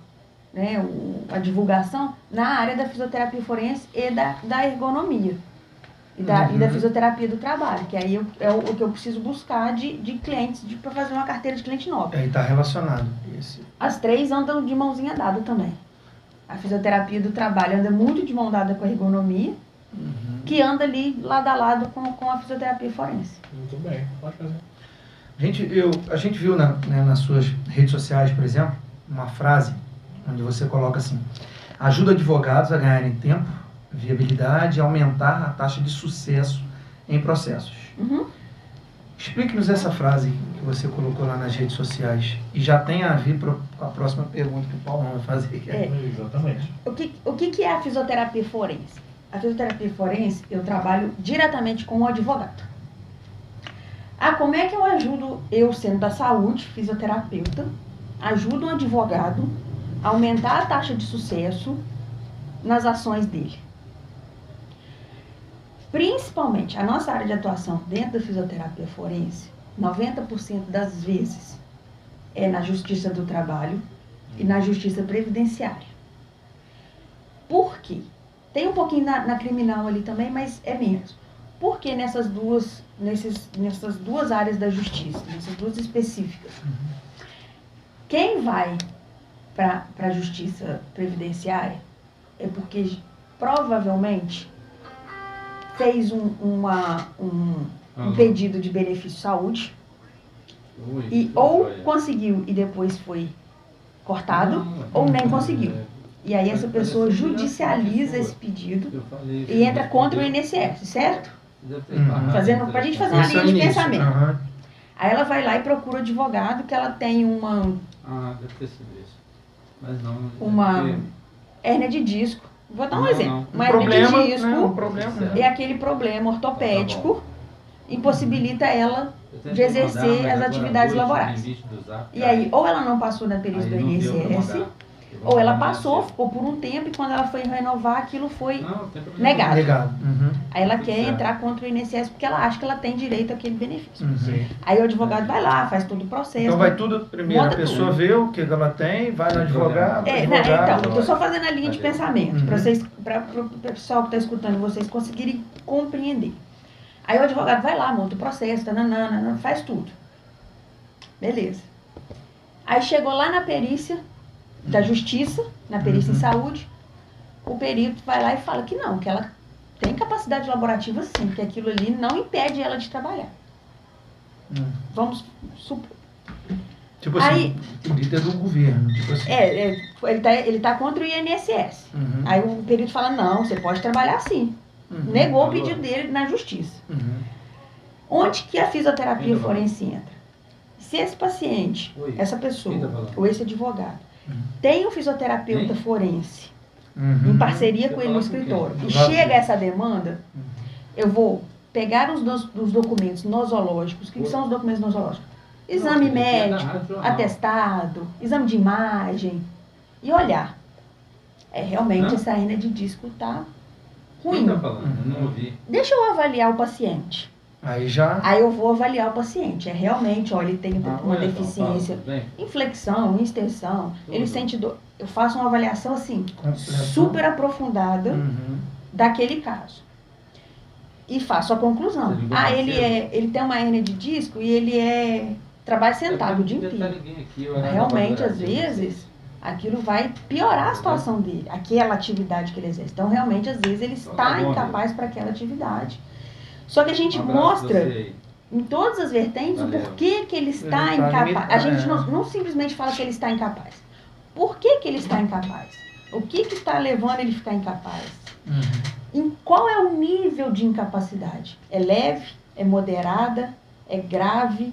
né, a divulgação na área da fisioterapia forense e da ergonomia. E da fisioterapia do trabalho, que aí é o que eu preciso buscar de clientes para fazer uma carteira de cliente nova. Aí está relacionado. As 3 andam de mãozinha dada também. A fisioterapia do trabalho anda muito de mão dada com a ergonomia, que anda ali lado a lado com a fisioterapia forense. Muito bem, pode fazer. A gente viu nas suas redes sociais, por exemplo, uma frase onde você coloca assim: ajuda advogados a ganharem tempo, viabilidade e aumentar a taxa de sucesso em processos. Explique-nos essa frase que você colocou lá nas redes sociais e já tem a ver com a próxima pergunta que o Paulo vai fazer. Exatamente. O que é a fisioterapia forense? A fisioterapia forense, eu trabalho diretamente com o advogado. Como é que eu ajudo, eu sendo da saúde, fisioterapeuta, ajudo um advogado a aumentar a taxa de sucesso nas ações dele? Principalmente, a nossa área de atuação dentro da fisioterapia forense, 90% das vezes é na justiça do trabalho e na justiça previdenciária. Por quê? Tem um pouquinho na criminal ali também, mas é menos. Por que nessas duas áreas da justiça, nessas duas específicas? Quem vai para a justiça previdenciária é porque provavelmente fez um pedido de benefício de saúde e ou conseguiu e depois foi cortado ou nem conseguiu. E aí essa pessoa judicializa esse pedido e entra contra o INSS, certo? Fazendo, pra gente fazer uma linha de pensamento. Aí ela vai lá e procura o advogado que ela tem uma hérnia de disco. Vou dar um exemplo. Uma hérnia de disco é aquele problema ortopédico, impossibilita ela de exercer as atividades laborais. E aí, ou ela não passou na perícia do INSS, ou ela passou, ficou por um tempo e quando ela foi renovar, aquilo foi negado. Aí ela quer entrar contra o INSS porque ela acha que ela tem direito àquele benefício. Aí o advogado vai lá, faz todo o processo. Então vai tudo, primeiro a pessoa vê o que ela tem, vai no advogado. Então, eu estou só fazendo a linha de pensamento, para o pessoal que está escutando, vocês conseguirem compreender. Aí o advogado vai lá, monta o processo, faz tudo. Beleza. Aí chegou lá na perícia da justiça, na perícia em saúde, o perito vai lá e fala que não, que ela tem capacidade laborativa sim, que aquilo ali não impede ela de trabalhar. Vamos supor. Tipo assim, o líder do governo. Tipo assim. Ele tá contra o INSS. Aí o perito fala, não, você pode trabalhar sim. Negou o pedido dele na justiça. Onde que a fisioterapia forense entra? Se esse paciente, essa pessoa, ou esse advogado, tem um fisioterapeuta forense, em parceria com ele no escritório, e chega essa demanda, eu vou pegar os documentos nosológicos. O que são os documentos nosológicos? Exame médico, atestado, exame de imagem, e olhar. Realmente essa hérnia de disco está ruim. Deixa eu avaliar o paciente. Aí eu vou avaliar o paciente. Realmente, ele tem uma deficiência em flexão, em extensão, ele sente dor. Eu faço uma avaliação assim, super aprofundada daquele caso. E faço a conclusão. Ele tem uma hérnia de disco e ele trabalha sentado o dia inteiro. Realmente, às vezes, aquilo vai piorar a situação dele, aquela atividade que ele exerce. Então, realmente, às vezes, ele está incapaz para aquela atividade. Só que a gente mostra em todas as vertentes o porquê que ele está incapaz. A gente não simplesmente fala que ele está incapaz. Por que ele está incapaz? O que está levando ele a ficar incapaz? Em qual é o nível de incapacidade? É leve? É moderada? É grave?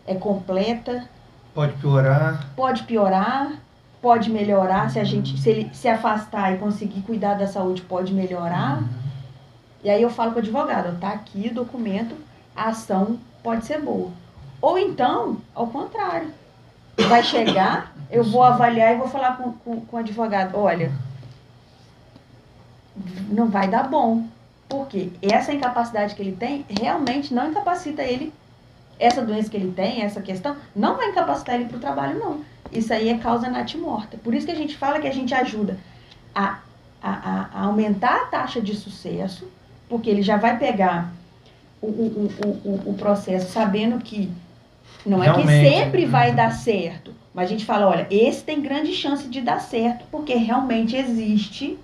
É completa? Pode piorar? Pode piorar? Pode melhorar? Se ele se afastar e conseguir cuidar da saúde, pode melhorar? E aí eu falo para o advogado, tá aqui o documento, a ação pode ser boa. Ou então, ao contrário, vai chegar, eu vou avaliar e vou falar com o advogado, olha, não vai dar bom. Por quê? Essa incapacidade que ele tem, realmente não incapacita ele, essa doença que ele tem, essa questão, não vai incapacitar ele para o trabalho, não. Isso aí é causa natimorta. Por isso que a gente fala que a gente ajuda a aumentar a taxa de sucesso, porque ele já vai pegar o processo sabendo que não é que sempre vai dar certo, mas a gente fala, olha, esse tem grande chance de dar certo, porque realmente existe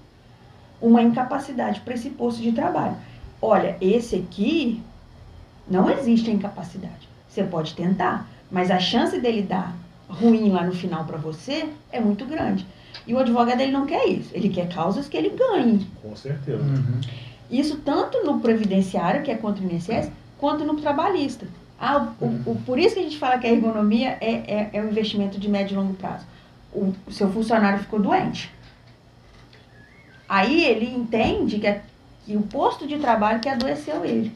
uma incapacidade para esse posto de trabalho. Olha, esse aqui não existe a incapacidade. Você pode tentar, mas a chance dele dar ruim lá no final para você é muito grande. E o advogado, ele não quer isso. Ele quer causas que ele ganhe. Com certeza. Isso tanto no previdenciário, que é contra o INSS, quanto no trabalhista. Por isso que a gente fala que a ergonomia é um investimento de médio e longo prazo. O seu funcionário ficou doente. Aí ele entende que o posto de trabalho que adoeceu ele.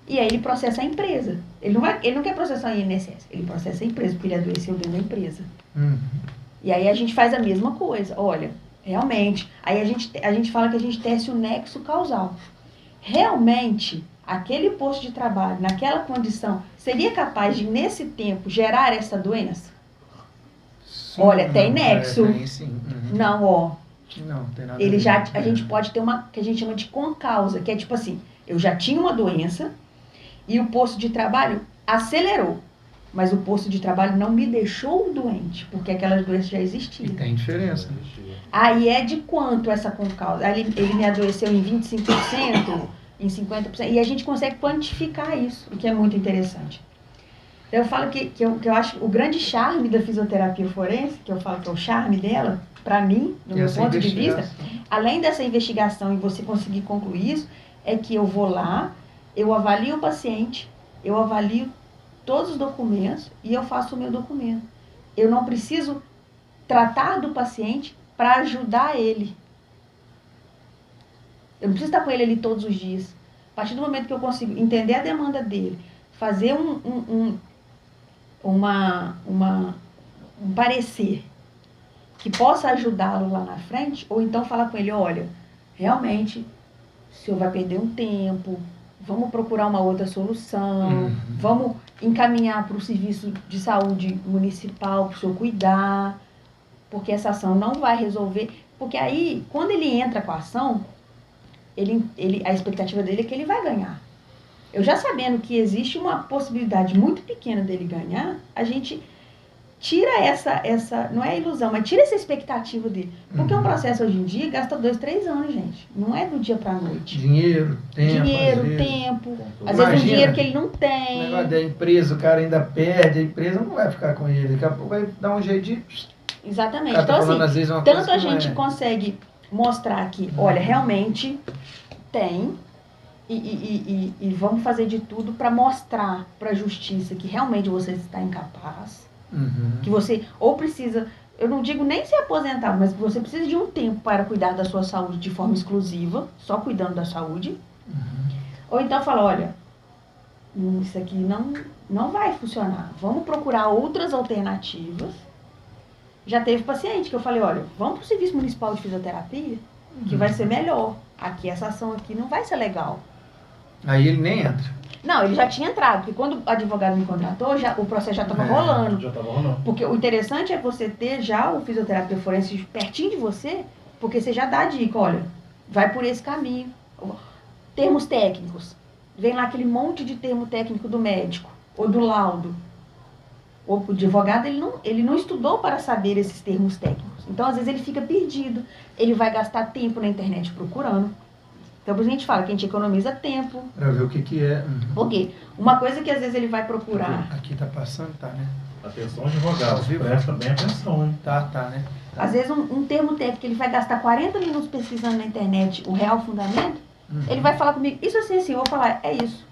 E aí ele processa a empresa. Ele não quer processar o INSS, ele processa a empresa, porque ele adoeceu dentro da empresa. E aí a gente faz a mesma coisa. Olha, realmente, aí a gente fala que a gente testa o nexo causal. Realmente, aquele posto de trabalho, naquela condição, seria capaz de, nesse tempo, gerar essa doença? Sim, olha, tem nexo. Tem, sim. Não, Não, tem nada ele a já, ver. a gente pode ter uma que a gente chama de concausa, que é tipo assim, eu já tinha uma doença e o posto de trabalho acelerou. mas o posto de trabalho não me deixou doente, porque aquelas doenças já E existiam. tem diferença. Aí é de quanto essa concausa? Aí ele me adoeceu em 25%, em 50%, e a gente consegue quantificar isso, o que é muito interessante. Então eu falo que eu acho o grande charme da fisioterapia forense, que eu falo que é o charme dela, para mim, no meu Essa ponto de vista, investigação. além dessa investigação e você conseguir concluir isso, é que eu vou lá, eu avalio o paciente, eu avalio todos os documentos e eu faço o meu documento. Eu não preciso tratar do paciente para ajudar ele. Eu não preciso estar com ele ali todos os dias. A partir do momento que eu consigo entender a demanda dele, fazer um parecer que possa ajudá-lo lá na frente, ou então falar com ele, olha, realmente, o senhor vai perder um tempo, vamos procurar uma outra solução, vamos encaminhar para o serviço de saúde municipal para o senhor cuidar, porque essa ação não vai resolver, porque aí, quando ele entra com a ação, a expectativa dele é que ele vai ganhar. Eu já sabendo que existe uma possibilidade muito pequena dele ganhar, a gente tira essa não é ilusão, mas tira essa expectativa dele. Porque um processo hoje em dia gasta 2, 3 anos, gente. Não é do dia pra noite. Dinheiro, tempo. Às vezes um Imagina, dinheiro que ele não o tem. negócio da empresa, o cara ainda perde, a empresa não vai ficar com ele. Daqui a pouco vai dar um jeito de. Exatamente. O cara tá Então, falando, assim, às vezes, uma tanto coisa a que não gente é. consegue mostrar que, olha, realmente tem, e vamos fazer de tudo para mostrar para a justiça que realmente você está incapaz, que você ou precisa, eu não digo nem se aposentar, mas que você precisa de um tempo para cuidar da sua saúde de forma exclusiva, só cuidando da saúde, ou então fala, olha, isso aqui não vai funcionar, vamos procurar outras alternativas. Já teve paciente que eu falei, olha, vamos para o Serviço Municipal de Fisioterapia, que vai ser melhor. Aqui, essa ação aqui não vai ser legal. Aí ele nem entra. Não, ele já tinha entrado, porque quando o advogado me contratou, o processo já estava rolando. Já estava rolando. Porque o interessante é você ter já o fisioterapia forense pertinho de você, porque você já dá a dica, olha, vai por esse caminho. Termos técnicos. Vem lá aquele monte de termo técnico do médico, ou do laudo. O advogado, ele não estudou para saber esses termos técnicos. Então, às vezes, ele fica perdido. Ele vai gastar tempo na internet procurando. Então, por isso a gente fala que a gente economiza tempo. Pra ver o que é. Por quê? Uma coisa que, às vezes, ele vai procurar. Aqui tá passando, tá, né? Atenção, advogado. Presta bem atenção, hein? Tá, né? Tá. Às vezes, um termo técnico, ele vai gastar 40 minutos pesquisando na internet o real fundamento. Ele vai falar comigo, isso assim, eu vou falar, é isso.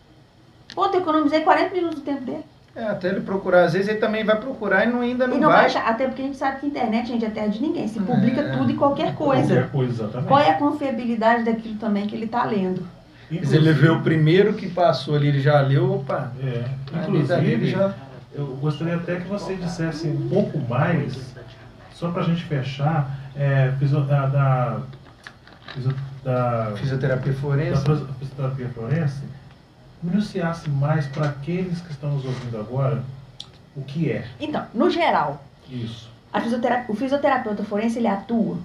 Pô, eu economizei 40 minutos do tempo dele. Até ele procurar. Às vezes ele também vai procurar e ainda não E não vai. vai achar, até porque a gente sabe que a internet, gente, é terra de ninguém. Se publica tudo e qualquer coisa. Qualquer coisa, exatamente. Qual é a confiabilidade daquilo também que ele está lendo? Mas ele vê o primeiro que passou ali, ele já leu, opa. Inclusive, ele já... eu gostaria até que você dissesse um pouco mais, só para a gente fechar, da Fisioterapia forense. fisioterapia forense, minuciasse mais para aqueles que estão nos ouvindo agora o que é Então, no geral, isso. o fisioterapeuta forense, ele atua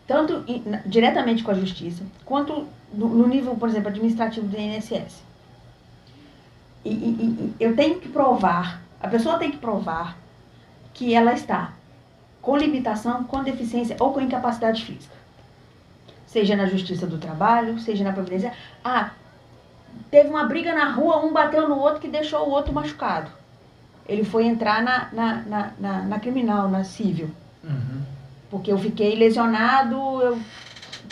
tanto diretamente com a justiça, quanto no nível, por exemplo, administrativo do INSS. E eu tenho que provar, a pessoa tem que provar que ela está com limitação, com deficiência ou com incapacidade física. Seja na justiça do trabalho, seja na previdência. Teve uma briga na rua, um bateu no outro que deixou o outro machucado. Ele foi entrar na criminal, na civil. Porque eu fiquei lesionado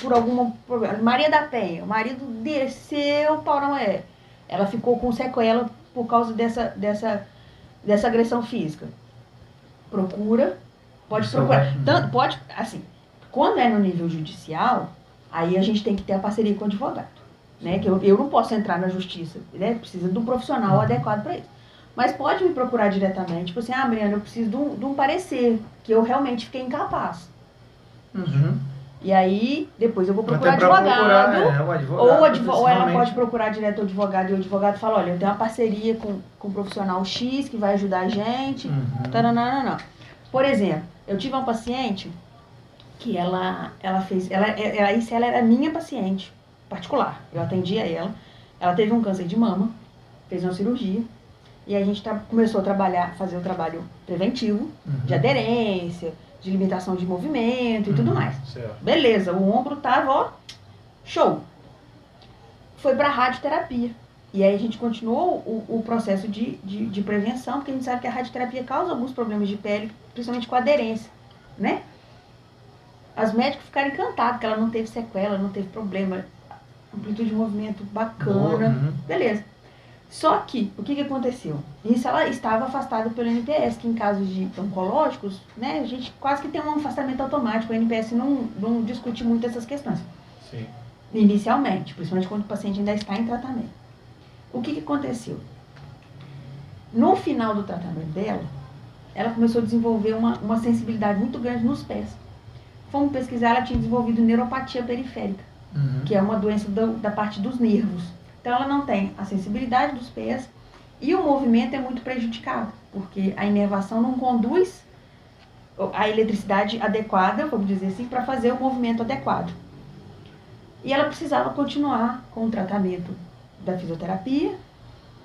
por algum problema. Maria da Penha, o marido desceu o pau na mulher. Ela ficou com sequela por causa dessa agressão física. Procura, pode procurar. Tanto, pode, assim, quando é no nível judicial, aí a gente tem que ter a parceria com o advogado. Né? Que eu não posso entrar na justiça, né? Precisa de um profissional adequado para isso. Mas pode me procurar diretamente, tipo assim, Mariana, eu preciso de um parecer, que eu realmente fiquei incapaz. E aí, depois eu vou procurar advogado, ou ela pode procurar direto o advogado, e o advogado fala, olha, eu tenho uma parceria com um profissional X que vai ajudar a gente, taranana. Por exemplo, eu tive uma paciente que ela era minha paciente particular, eu atendia ela teve um câncer de mama, fez uma cirurgia, E a gente começou a fazer o trabalho preventivo, de aderência, de limitação de movimento e tudo mais. Certo. Beleza, o ombro tava, ó, show. Foi para radioterapia. E aí a gente continuou o processo de prevenção, porque a gente sabe que a radioterapia causa alguns problemas de pele, principalmente com aderência, né? As médicas ficaram encantadas que ela não teve sequela, não teve problema, amplitude de movimento bacana, beleza. Só que, o que aconteceu? Isso ela estava afastada pelo NPS, que em casos de oncológicos, né, a gente quase que tem um afastamento automático, o NPS não discute muito essas questões. Sim. Inicialmente, principalmente quando o paciente ainda está em tratamento. O que aconteceu? No final do tratamento dela, ela começou a desenvolver uma sensibilidade muito grande nos pés. Fomos pesquisar, ela tinha desenvolvido neuropatia periférica, que é uma doença da parte dos nervos. Então ela não tem a sensibilidade dos pés e o movimento é muito prejudicado, porque a inervação não conduz a eletricidade adequada, vamos dizer assim, para fazer o movimento adequado. E ela precisava continuar com o tratamento da fisioterapia,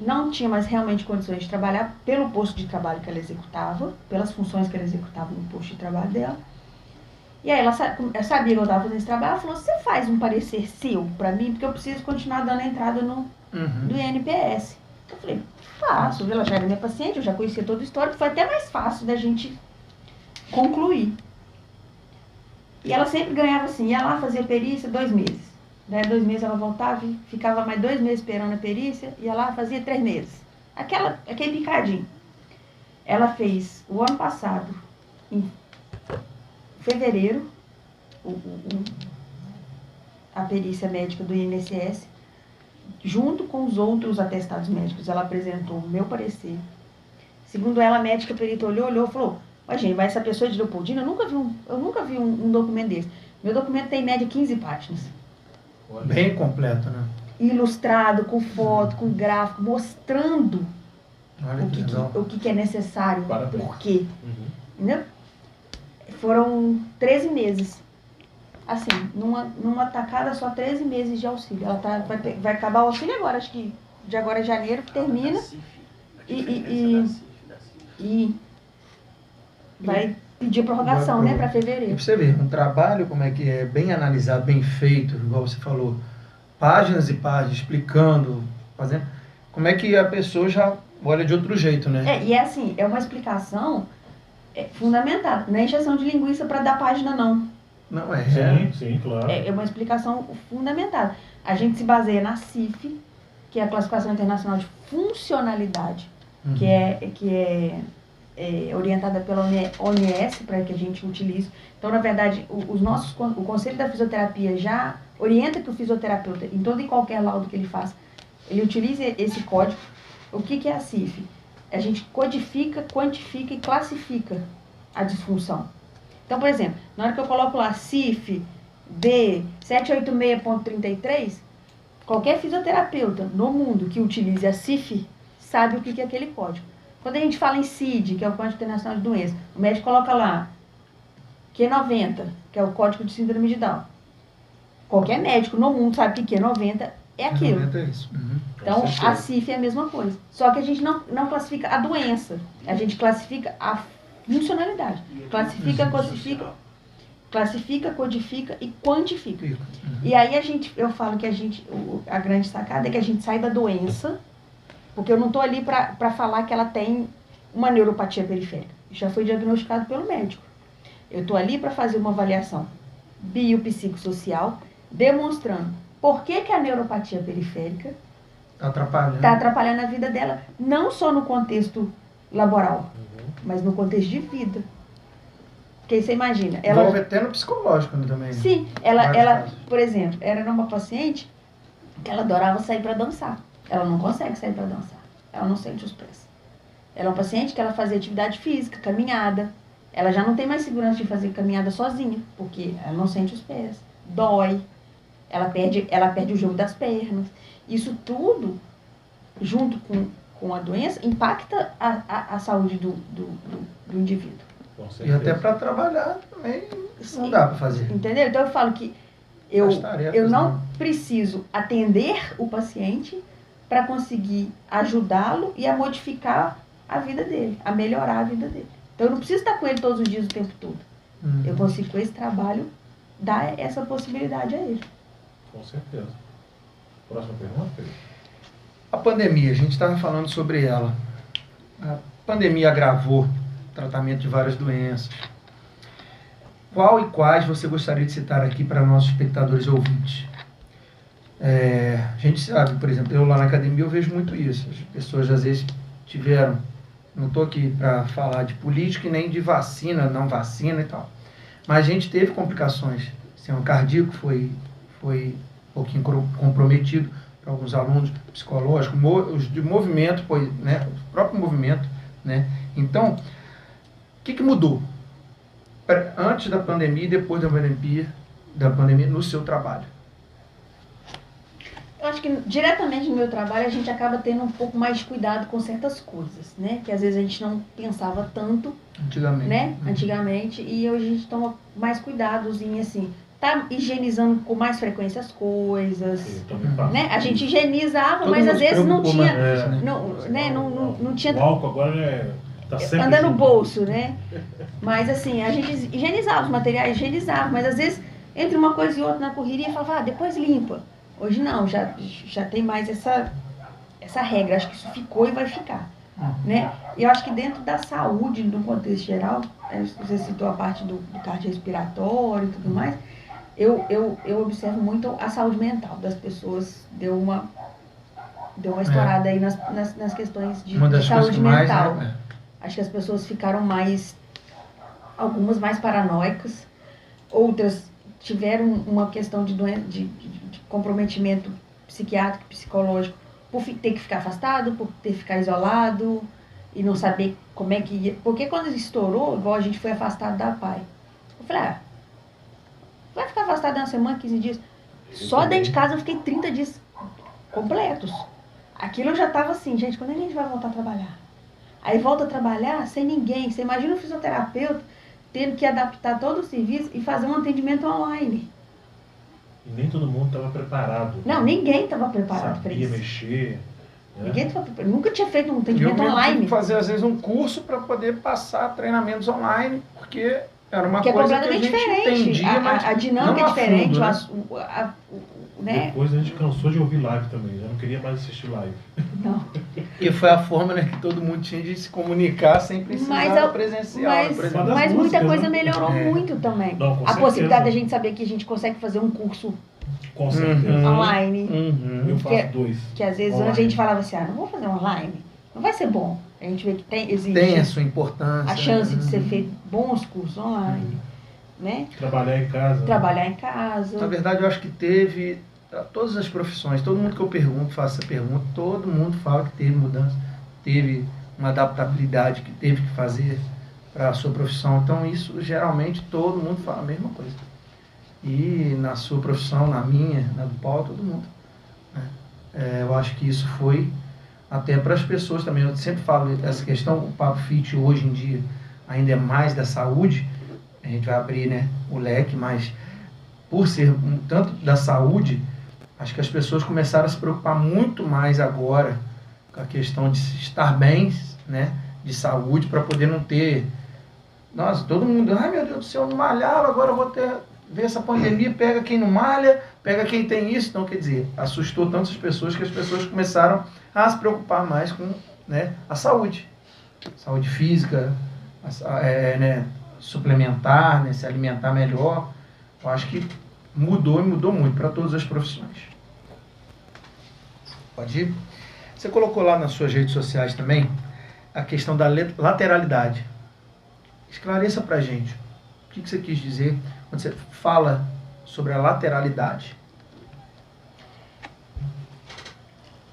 não tinha mais realmente condições de trabalhar pelo posto de trabalho que ela executava, pelas funções que ela executava no posto de trabalho dela. E aí ela sabia que eu estava fazendo esse trabalho, ela falou, você faz um parecer seu para mim, porque eu preciso continuar dando entrada no INPS. Eu falei, faço, ela já era minha paciente, eu já conhecia todo o histórico, foi até mais fácil da gente concluir. E ela sempre ganhava assim, ia lá fazer perícia 2 meses. Daí 2 meses ela voltava, ficava mais 2 meses esperando a perícia, ia lá, fazia 3 meses. Aquele picadinho. Ela fez o ano passado, em fevereiro, a perícia médica do INSS, junto com os outros atestados médicos, ela apresentou o meu parecer. Segundo ela, a médica perita olhou e falou, mas gente, mas essa pessoa de Leopoldina, eu nunca vi um documento desse. Meu documento tem em média 15 páginas. Bem completo, né? Ilustrado, com foto, com gráfico, mostrando Olha que legal. o que é necessário, Parabéns. por quê. Entendeu? Foram 13 meses. Assim, numa tacada só 13 meses de auxílio. Ela vai acabar o auxílio agora, acho que de agora a janeiro termina. E vai pedir prorrogação, né, para E fevereiro. pra você ver, um trabalho como é que é bem analisado, bem feito, igual você falou, páginas e páginas, explicando, fazendo, como é que a pessoa já olha de outro jeito, né? E é assim, é uma explicação fundamental. Não é encheção de linguiça para dar página, não. Não é. Sim, claro. É uma explicação fundamental. A gente se baseia na CIF, que é a Classificação Internacional de Funcionalidade, que é orientada pela OMS, para que a gente utilize. Então, na verdade, o Conselho da Fisioterapia já orienta que o fisioterapeuta, em todo e qualquer laudo que ele faça, ele utilize esse código. O que é a CIF? A gente codifica, quantifica e classifica a disfunção. Então, por exemplo, na hora que eu coloco lá CIF D786.33, qualquer fisioterapeuta no mundo que utilize a CIF sabe o que é aquele código. Quando a gente fala em CID, que é o Código Internacional de Doenças, o médico coloca lá Q90, que é o Código de Síndrome de Down. Qualquer médico no mundo sabe que Q90 é aquilo. Q90 é isso. Então, a CIF é a mesma coisa. Só que a gente não classifica a doença, a gente classifica a funcionalidade. Classifica, codifica e quantifica. E aí eu falo que a grande sacada é que a gente sai da doença, porque eu não estou ali para falar que ela tem uma neuropatia periférica. Já foi diagnosticado pelo médico. Eu estou ali para fazer uma avaliação biopsicossocial, demonstrando por que a neuropatia periférica está atrapalhando a vida dela, não só no contexto laboral, mas no contexto de vida. Porque você imagina... Envolve até no psicológico, né, também. Sim, ela, por exemplo, era uma paciente que ela adorava sair para dançar. Ela não consegue sair para dançar. Ela não sente os pés. Ela é uma paciente que ela fazia atividade física, caminhada. Ela já não tem mais segurança de fazer caminhada sozinha, porque ela não sente os pés. Dói. Ela perde o jogo das pernas. Isso tudo, junto com a doença, impacta a saúde do indivíduo. E até para trabalhar também não dá para fazer. Entendeu? Então eu falo que eu não preciso atender o paciente para conseguir ajudá-lo e a modificar a vida dele, a melhorar a vida dele. Então eu não preciso estar com ele todos os dias o tempo todo. Eu consigo com esse trabalho dar essa possibilidade a ele. Com certeza. Próxima pergunta, Pedro. A pandemia, a gente estava falando sobre ela. A pandemia agravou o tratamento de várias doenças. Qual e quais você gostaria de citar aqui para nossos espectadores e ouvintes? A gente sabe, por exemplo, eu lá na academia eu vejo muito isso. As pessoas às vezes tiveram, não estou aqui para falar de política e nem de vacina, não vacina e tal, mas a gente teve complicações. O sistema cardíaco foi um pouquinho comprometido para alguns alunos, psicológico, os de movimento, né, o próprio movimento, né? Então, o que mudou antes da pandemia e depois da pandemia no seu trabalho? Eu acho que diretamente no meu trabalho a gente acaba tendo um pouco mais de cuidado com certas coisas, né? Que às vezes a gente não pensava tanto, Antigamente. né? Antigamente, e hoje a gente toma mais cuidados em, assim, tá higienizando com mais frequência as coisas, né? A gente higienizava, mas às vezes não tinha, não tinha... O álcool agora tá sempre anda no junto. bolso, né? Mas assim, a gente higienizava os materiais, mas às vezes entre uma coisa e outra na correria falava, depois limpa. Hoje não, já tem mais essa regra, acho que isso ficou e vai ficar, né? E eu acho que dentro da saúde, no contexto geral, você citou a parte do cardiorrespiratório e tudo mais, eu observo muito a saúde mental das pessoas, deu uma estourada aí nas questões de saúde mental. Acho que as pessoas ficaram algumas mais paranoicas, outras tiveram uma questão de comprometimento psiquiátrico, psicológico, por ter que ficar afastado, por ter que ficar isolado e não saber como é que ia. Porque quando estourou, igual a gente foi afastado da PAI, eu falei, vai ficar afastado uma semana, 15 dias. Só dentro de casa eu fiquei 30 dias completos. Aquilo eu já estava assim, gente, quando a gente vai voltar a trabalhar? Aí volta a trabalhar sem ninguém. Você imagina um fisioterapeuta tendo que adaptar todo o serviço e fazer um atendimento online. E nem todo mundo estava preparado. Não, ninguém estava preparado para isso. Sabia mexer. Né? Ninguém estava preparado. Nunca tinha feito um atendimento online. Tive que fazer, às vezes, um curso para poder passar treinamentos online, porque era uma que coisa é completamente que a gente diferente. entendia, mas a dinâmica é diferente. Fundo, né? Depois a gente cansou de ouvir live também. Já não queria mais assistir live. Não. E foi a forma, né, que todo mundo tinha de se comunicar sem precisar presencial. Mas muita músicas, coisa né? melhorou muito também. Não, com a certeza. possibilidade da gente saber que a gente consegue fazer um curso Com certeza. online. Eu faço dois. Que às vezes online. antes a gente falava assim, não vou fazer online. Não vai ser bom. A gente vê que existe Tem a sua importância. a chance de ser feito bons cursos online. Né? Trabalhar em casa. Trabalhar em casa. Na verdade, eu acho que teve todas as profissões, todo mundo que eu pergunto, faço essa pergunta, todo mundo fala que teve mudança, teve uma adaptabilidade que teve que fazer para a sua profissão. Então, isso geralmente todo mundo fala a mesma coisa. E na sua profissão, na minha, na do Paulo, todo mundo. Né? Eu acho que isso foi até para as pessoas também. Eu sempre falo essa questão, o Papo Fit hoje em dia ainda é mais da saúde. A gente vai abrir, né, o leque, mas por ser tanto da saúde, acho que as pessoas começaram a se preocupar muito mais agora com a questão de estar bem, né, de saúde, para poder não ter... Nossa, todo mundo, ai meu Deus do céu, eu não malhava, agora eu vou ver essa pandemia, pega quem não malha, pega quem tem isso. Então, quer dizer, assustou tanto as pessoas que as pessoas começaram a se preocupar mais com, né, a saúde física, né, suplementar, né, se alimentar melhor. Eu acho que mudou e mudou muito para todas as profissões. Pode ir? Você colocou lá nas suas redes sociais também a questão da lateralidade. Esclareça para a gente. O que você quis dizer quando você fala sobre a lateralidade?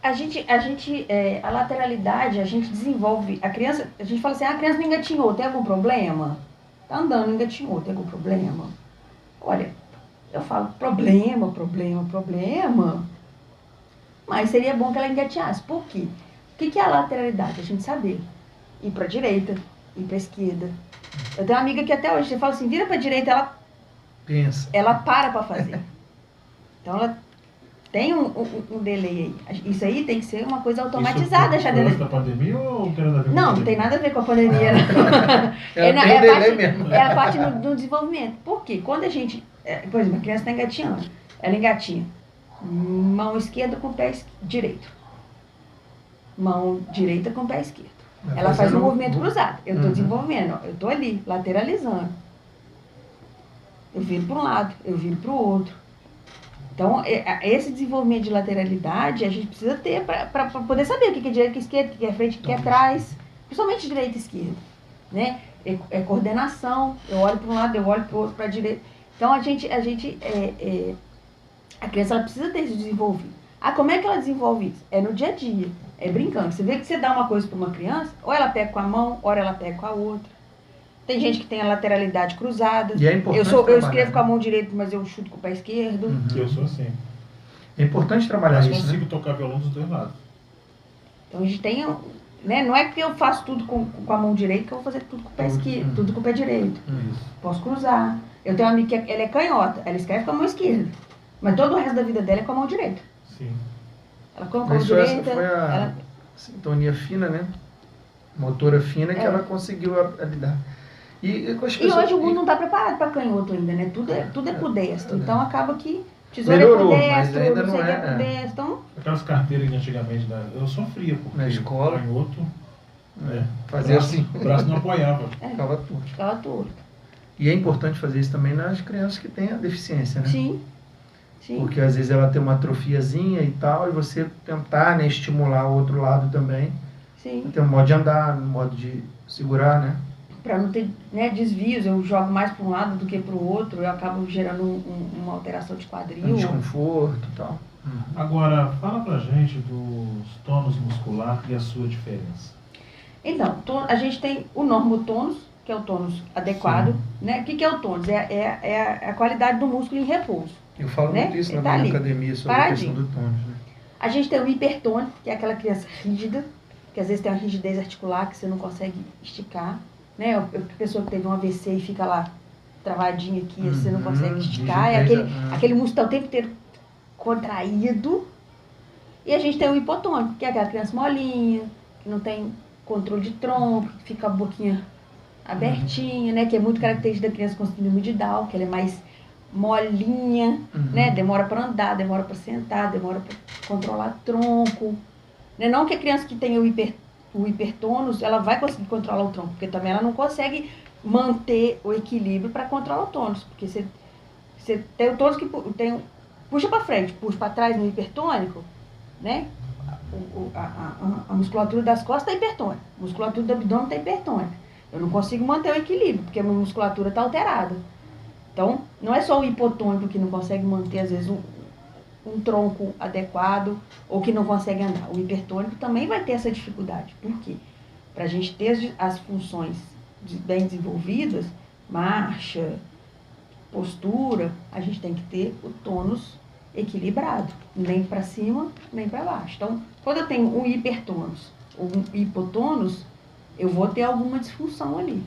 A lateralidade, a gente desenvolve, a criança, a gente fala assim, a criança não engatinhou, tem algum problema? Tá andando, engatinhou, tem algum problema? Olha, eu falo problema, mas seria bom que ela engatinhasse. Por quê? O que é a lateralidade? A gente saber ir para a direita, ir para a esquerda. Eu tenho uma amiga que até hoje, você fala assim, vira para a direita, ela pensa, ela para fazer. Então tem um delay aí. Isso aí tem que ser uma coisa automatizada. Isso foi antes da pandemia ou não tem nada a ver com a Não, não pandemia? tem nada a ver com a pandemia. Não. Ela tem a delay parte, mesmo. é a parte do desenvolvimento. Por quê? Quando a gente... por exemplo, a criança está engatinhando. Ela engatinha. Mão esquerda com o pé direito. Mão direita com o pé esquerdo. Ela faz um movimento cruzado. Eu estou desenvolvendo. Eu estou ali, lateralizando. Eu viro para um lado, eu viro para o outro. Então, esse desenvolvimento de lateralidade a gente precisa ter para poder saber o que é direita, o que é esquerda, o que é frente, o que é atrás. Principalmente direita e esquerda. Né? É coordenação. Eu olho para um lado, eu olho para o outro, para a direita. Então, a criança ela precisa ter isso desenvolvido. Como é que ela desenvolve isso? É no dia a dia. É brincando. Você vê que você dá uma coisa para uma criança, ou ela pega com a mão, ou ela pega com a outra. Tem gente que tem a lateralidade cruzada. E é importante eu escrevo com a mão direita, mas eu chuto com o pé esquerdo. Eu sou assim. É importante trabalhar Mas isso, consigo né? tocar violão dos dois lados. Então a gente tem... Né? Não é que eu faço tudo com a mão direita que eu vou fazer tudo com o pé esquerdo, tudo com o pé direito. Isso. Posso cruzar. Eu tenho uma amiga que ela é canhota, ela escreve com a mão esquerda. Mas todo o resto da vida dela é com a mão direita. Sim. Ela com a mão Isso direita... essa foi a sintonia fina, né? Motora fina que ela conseguiu lidar. E hoje o mundo não está preparado para canhoto ainda, né? Tudo é pro destro. Então acaba que tesoura melhorou, é pro mas destro, ainda não sei o não que é, é pro destro. Então, Aquelas carteiras que antigamente eu sofria, porque Na escola. canhoto, Fazia assim. o braço não apoiava. Ficava tudo. ficava torto. E é importante fazer isso também nas crianças que têm a deficiência, né? Sim. Porque às vezes ela tem uma atrofiazinha e tal, e você tentar, né, estimular o outro lado também. Sim. Tem um modo de andar, um modo de segurar, né? Para não ter, né, desvios, eu jogo mais para um lado do que para o outro, eu acabo gerando uma alteração de Um quadril. desconforto e tal. Agora, fala pra gente dos tônus muscular e a sua diferença. Então, a gente tem o normotônus, que é o tônus adequado. Né? O que é o tônus? É a qualidade do músculo em repouso. Eu falo Né? muito isso na Tá minha ali, academia sobre a paradinho. questão do tônus, né? A gente tem o hipertônico, que é aquela criança rígida, que às vezes tem uma rigidez articular que você não consegue esticar. Né? A pessoa que teve um AVC e fica lá travadinha aqui, você não consegue esticar. É aquele músculo tá o tempo inteiro contraído. E a gente tem o hipotônico, que é aquela criança molinha, que não tem controle de tronco, que fica a boquinha abertinha, né? Que é muito característica da criança com síndrome de Down, que ela é mais molinha, né? Demora para andar, demora para sentar, demora para controlar tronco. Né? Não que a criança que tem o hipertônus, ela vai conseguir controlar o tronco, porque também ela não consegue manter o equilíbrio para controlar o tônus, porque você tem o tônus que puxa para frente, puxa para trás no hipertônico, né? A musculatura das costas está hipertônica, a musculatura do abdômen está hipertônica. Eu não consigo manter o equilíbrio, porque a minha musculatura está alterada. Então, não é só o hipotônico que não consegue manter, às vezes, um tronco adequado ou que não consegue andar. O hipertônico também vai ter essa dificuldade. Por quê? Para a gente ter as funções bem desenvolvidas, marcha, postura, a gente tem que ter o tônus equilibrado, nem para cima, nem para baixo. Então, quando eu tenho um hipertônus ou um hipotônus, eu vou ter alguma disfunção ali.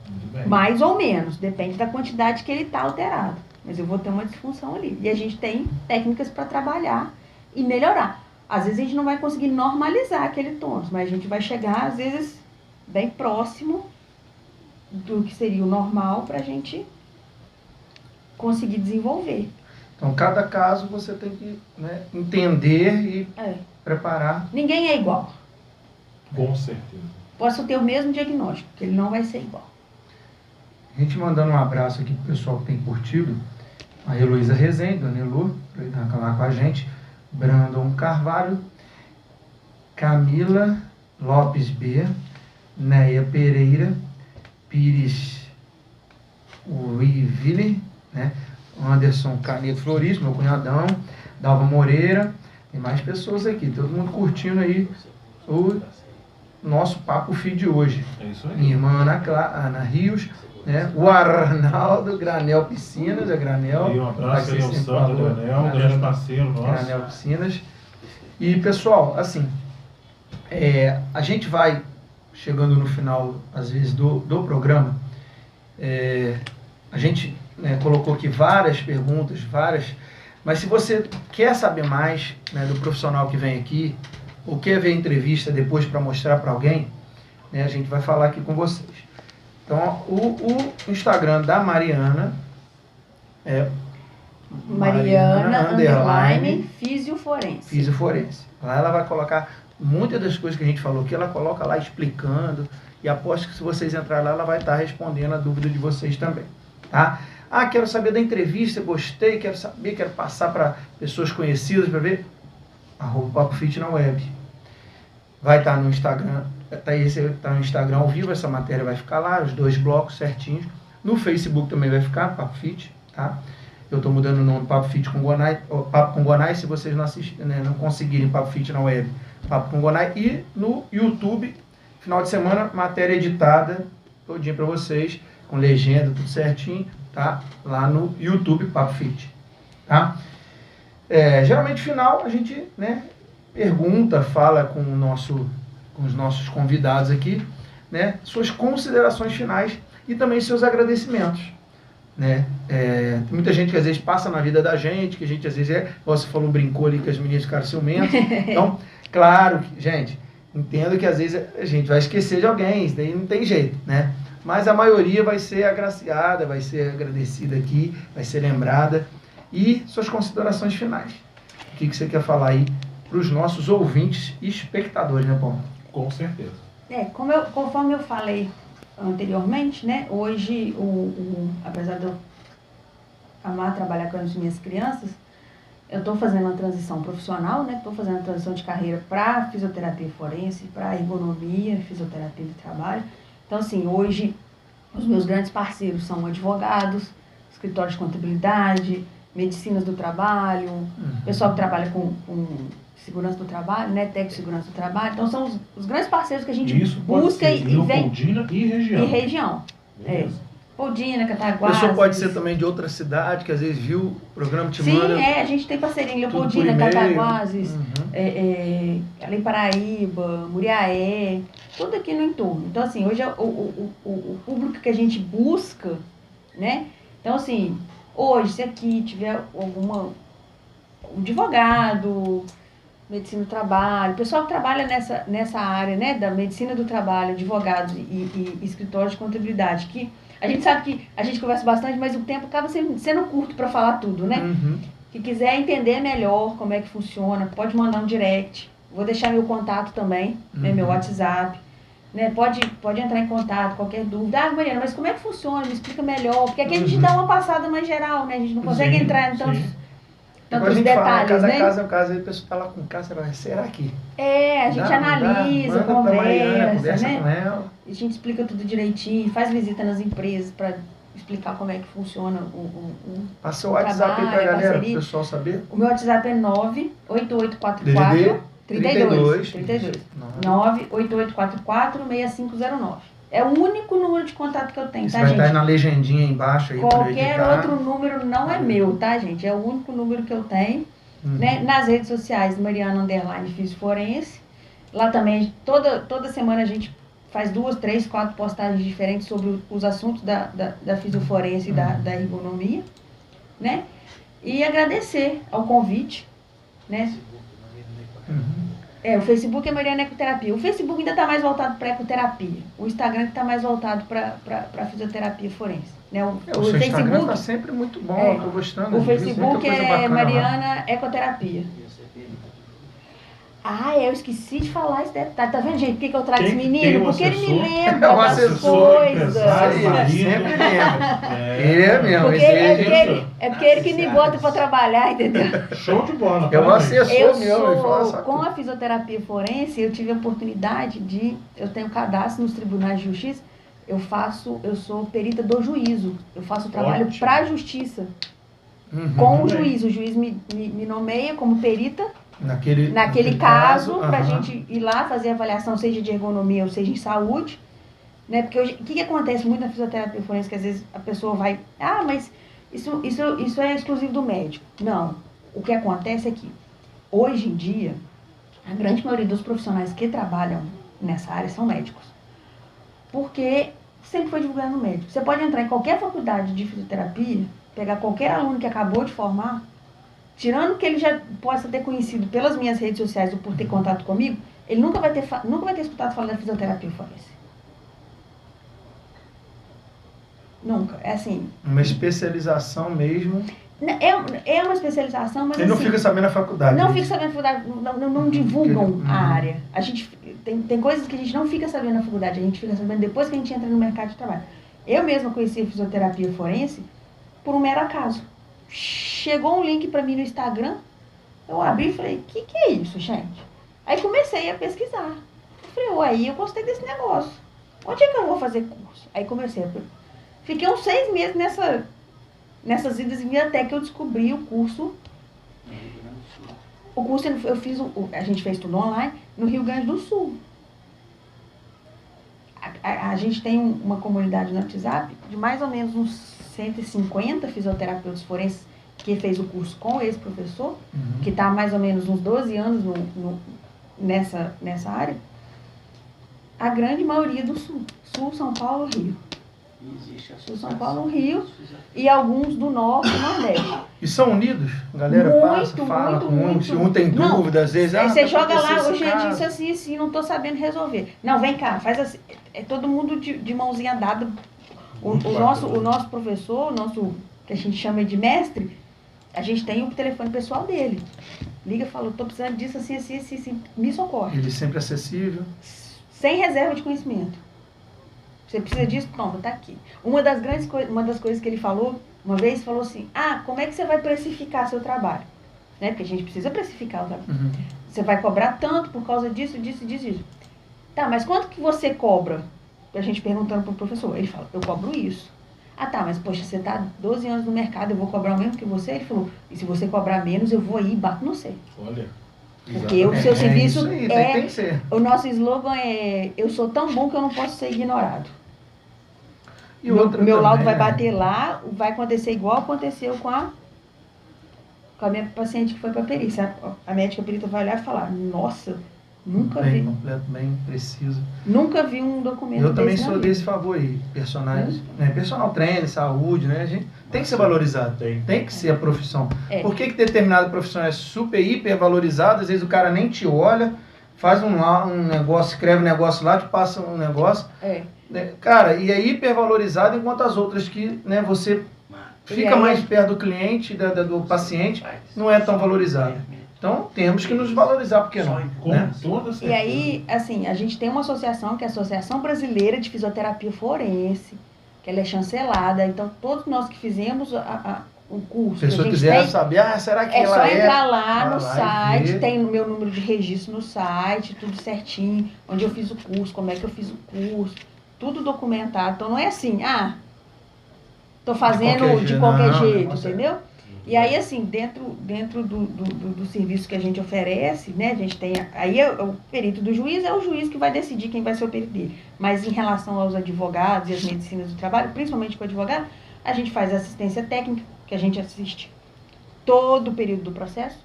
Muito bem. Mais ou menos, depende da quantidade que ele está alterado. Mas eu vou ter uma disfunção ali. E a gente tem técnicas para trabalhar e melhorar. Às vezes a gente não vai conseguir normalizar aquele tônus, mas a gente vai chegar, às vezes, bem próximo do que seria o normal para a gente conseguir desenvolver. Então, cada caso você tem que, né, entender e preparar. Ninguém é igual. Com certeza. Posso ter o mesmo diagnóstico, que ele não vai ser igual. A gente mandando um abraço aqui pro pessoal que tem curtido. A Heloísa Rezende, Dona Elu, está lá com a gente. Brandon Carvalho. Camila Lopes B. Neia Pereira. Pires Uiville, né? Anderson Caneto Floríssimo, meu cunhadão. Dalva Moreira. Tem mais pessoas aqui. Todo mundo curtindo aí o nosso Papo Fit de hoje. É isso aí. Minha irmã Ana Rios, né? O Arnaldo Granel Piscinas, a Granel. E um abraço aí ao sempre Santo falou, Granel, um grande parceiro nosso. Granel Piscinas. E pessoal, assim, a gente vai chegando no final, às vezes, do programa. A gente, né, colocou aqui várias perguntas, várias Mas se você quer saber mais, né, do profissional que vem aqui, ou quer ver a entrevista depois para mostrar para alguém, né, a gente vai falar aqui com vocês. Então, o Instagram da Mariana é Mariana Fisioforense. Fisioforense. Lá ela vai colocar muitas das coisas que a gente falou aqui, ela coloca lá explicando, e aposto que se vocês entrarem lá, ela vai estar respondendo a dúvida de vocês também, tá? Ah, quero saber da entrevista, gostei, quero saber, quero passar para pessoas conhecidas para ver. @Papo Fit na web. Vai estar no Instagram, tá no Instagram ao vivo, essa matéria vai ficar lá, os 2 blocos certinhos. No Facebook também vai ficar, Papo Fit, tá? Eu estou mudando o nome Papo Fit com Gonai, Papo com Gonai, se vocês não assistirem, né, não conseguirem Papo Fit na web, Papo com Gonai. E no YouTube, final de semana, matéria editada, todinha para vocês, com legenda, tudo certinho, tá? Lá no YouTube, Papo Fit, tá? Geralmente, final, a gente, né, pergunta, fala com os nossos convidados aqui, né, suas considerações finais e também seus agradecimentos, né? Tem muita gente que às vezes passa na vida da gente, que a gente às vezes você falou, brincou ali que as meninas ficaram ciumentas. Então, claro, gente, entendo que às vezes a gente vai esquecer de alguém, isso daí não tem jeito, né? Mas a maioria vai ser agraciada, vai ser agradecida aqui, vai ser lembrada. E suas considerações finais. O que você quer falar aí para os nossos ouvintes e espectadores, né, Paulo? Com certeza. Conforme eu falei anteriormente, né, hoje, apesar de eu amar trabalhar com as minhas crianças, eu estou fazendo uma transição profissional, né, estou fazendo uma transição de carreira para fisioterapia forense, para ergonomia, fisioterapia de trabalho. Então, assim, hoje, os meus grandes parceiros são advogados, escritórios de contabilidade, medicinas do trabalho, pessoal que trabalha com segurança do trabalho, né, técnico de segurança do trabalho. Então, são os grandes parceiros que a gente busca e vem. Leopoldina e região. E região. Leopoldina, Cataguases. A pessoa pode ser também de outra cidade, que às vezes viu o programa te manda. Sim, a gente tem parceria em Leopoldina, Cataguases, ali em Paraíba, Muriaé, tudo aqui no entorno. Então, assim, hoje o público que a gente busca, né? Então, assim, hoje, se aqui tiver um advogado, medicina do trabalho, pessoal que trabalha nessa área, né, da medicina do trabalho, advogados e escritório de contabilidade, que a gente sabe que a gente conversa bastante, mas o tempo acaba sendo curto para falar tudo, né? Que quiser entender melhor como é que funciona, pode mandar um direct. Vou deixar meu contato também, né, meu WhatsApp. Né, pode entrar em contato, qualquer dúvida. Ah, Mariana, mas como é que funciona? Me explica melhor. Porque aqui a gente dá uma passada mais geral, né? A gente não consegue entrar em tantos detalhes, fala, né? Cada caso, aí a pessoa tá lá com casa, será que? A gente analisa, conversa, né? Com ela. A gente explica tudo direitinho, faz visita nas empresas para explicar como é que funciona Passa o WhatsApp aí pra galera, pro pessoal saber. O meu WhatsApp é 98844 32. 98844-6509. É o único número de contato que eu tenho, Isso tá, vai gente? estar na legendinha aí embaixo. Aí Qualquer outro número não é meu, tá, gente? É o único número que eu tenho. Né? Nas redes sociais, Mariana Fisioforense. Lá também, toda semana a gente faz 2, 3, 4 postagens diferentes sobre os assuntos da fisioforense e da ergonomia. Né? E agradecer ao convite, né? O Facebook é Mariana Ecoterapia. O Facebook ainda está mais voltado para ecoterapia. O Instagram está mais voltado para fisioterapia forense. Né? O seu Facebook Instagram está sempre muito bom, estou gostando. O Facebook é Mariana lá. Ecoterapia. Eu esqueci de falar esse detalhe. Tá vendo, gente, por que eu trago esse menino? Porque ele me lembra das coisas. Sempre lembra. É mesmo. É porque ele que me bota para trabalhar, entendeu? Show de bola. É um assessor meu. Com a fisioterapia forense, eu tive a oportunidade eu tenho cadastro nos tribunais de justiça, eu sou perita do juízo. Eu faço trabalho para a justiça. Com o juiz. O juiz me nomeia como perita naquele caso, para a gente ir lá fazer a avaliação, seja de ergonomia ou seja em saúde. Né? Porque o que acontece muito na fisioterapia forense, que às vezes a pessoa vai, mas isso é exclusivo do médico. Não. O que acontece é que, hoje em dia, a grande maioria dos profissionais que trabalham nessa área são médicos. Porque sempre foi divulgado no médico. Você pode entrar em qualquer faculdade de fisioterapia, pegar qualquer aluno que acabou de formar, tirando que ele já possa ter conhecido pelas minhas redes sociais ou por ter contato comigo, ele nunca vai ter escutado falar da fisioterapia forense. Nunca. É assim. Uma especialização mesmo. É uma especialização, mas Ele não assim, fica sabendo na faculdade. não né? fica sabendo na faculdade, não divulgam a área. A gente tem coisas que a gente não fica sabendo na faculdade, a gente fica sabendo depois que a gente entra no mercado de trabalho. Eu mesma conheci a fisioterapia forense por um mero acaso. Chegou um link para mim no Instagram, eu abri e falei, que é isso, gente? Aí comecei a pesquisar. Eu falei, uai, eu gostei desse negócio. Onde é que eu vou fazer curso? Aí comecei Fiquei uns 6 meses nessas idas e vindas até que eu descobri o curso. O curso eu fiz, a gente fez tudo online no Rio Grande do Sul. A gente tem uma comunidade no WhatsApp de mais ou menos uns 150 fisioterapeutas forenses que fez o curso com esse professor, que está há mais ou menos uns 12 anos nessa área. A grande maioria do Sul. Sul, São Paulo, Rio. Sul, São Paulo, Rio e alguns do Norte e Nordeste. E são unidos? A galera passa, fala com um, se um tem dúvida, às vezes... Aí você tá joga lá, acontecendo hoje esse é caso. disso assim, não tô sabendo resolver. Não, vem cá, faz assim. É todo mundo de mãozinha dada. O nosso professor, o nosso, que a gente chama de mestre, a gente tem o telefone pessoal dele. Liga e fala, tô precisando disso, assim, me socorre. Ele sempre acessível. Sem reserva de conhecimento. Você precisa disso? Toma, tá aqui. Uma das coisas que ele falou, uma vez, falou assim, como é que você vai precificar seu trabalho? Né? Porque a gente precisa precificar o trabalho. Você vai cobrar tanto por causa disso. Tá, mas quanto que você cobra? A gente perguntando pro professor. Ele fala, eu cobro isso. Tá, mas poxa, você tá 12 anos no mercado, eu vou cobrar o mesmo que você? Ele falou, e se você cobrar menos, eu vou aí e bato no você. Olha. Porque o seu serviço isso aí, tem que ser. O nosso slogan é, eu sou tão bom que eu não posso ser ignorado. E Meu outra laudo também, vai né? bater lá, vai acontecer igual aconteceu com a minha paciente que foi para perícia. A médica perita vai olhar e falar, nossa, nunca bem vi. completo, bem preciso. Nunca vi um documento Eu também desse na sou vida. desse favor aí. Personal trainer, saúde, né? A gente tem que ser valorizado. Tem que ser a profissão. É. Por que determinada profissão é super, hiper valorizada? Às vezes o cara nem te olha, faz um negócio, escreve um negócio lá, te passa um negócio. Né? Cara, e é hipervalorizado enquanto as outras que, né, você fica mais perto do cliente, do paciente, não é tão valorizado. Então, temos que nos valorizar, por que não? Com Né? toda certeza. E aí, assim, a gente tem uma associação, que é a Associação Brasileira de Fisioterapia Forense, que ela é chancelada. Então, todos nós que fizemos o curso, Se a pessoa que a gente quiser tem, saber, será que é ela só é? entrar lá no Vai lá e site, ver. tem o meu número de registro no site, tudo certinho, onde eu fiz o curso, como é que eu fiz o curso, tudo documentado. Então, não é assim, tô fazendo de qualquer jeito, entendeu? E aí, assim, dentro do serviço que a gente oferece, né, a gente tem, aí o perito do juiz é o juiz que vai decidir quem vai ser o perito dele. Mas em relação aos advogados e as medicinas do trabalho, principalmente com o advogado, a gente faz assistência técnica, que a gente assiste todo o período do processo.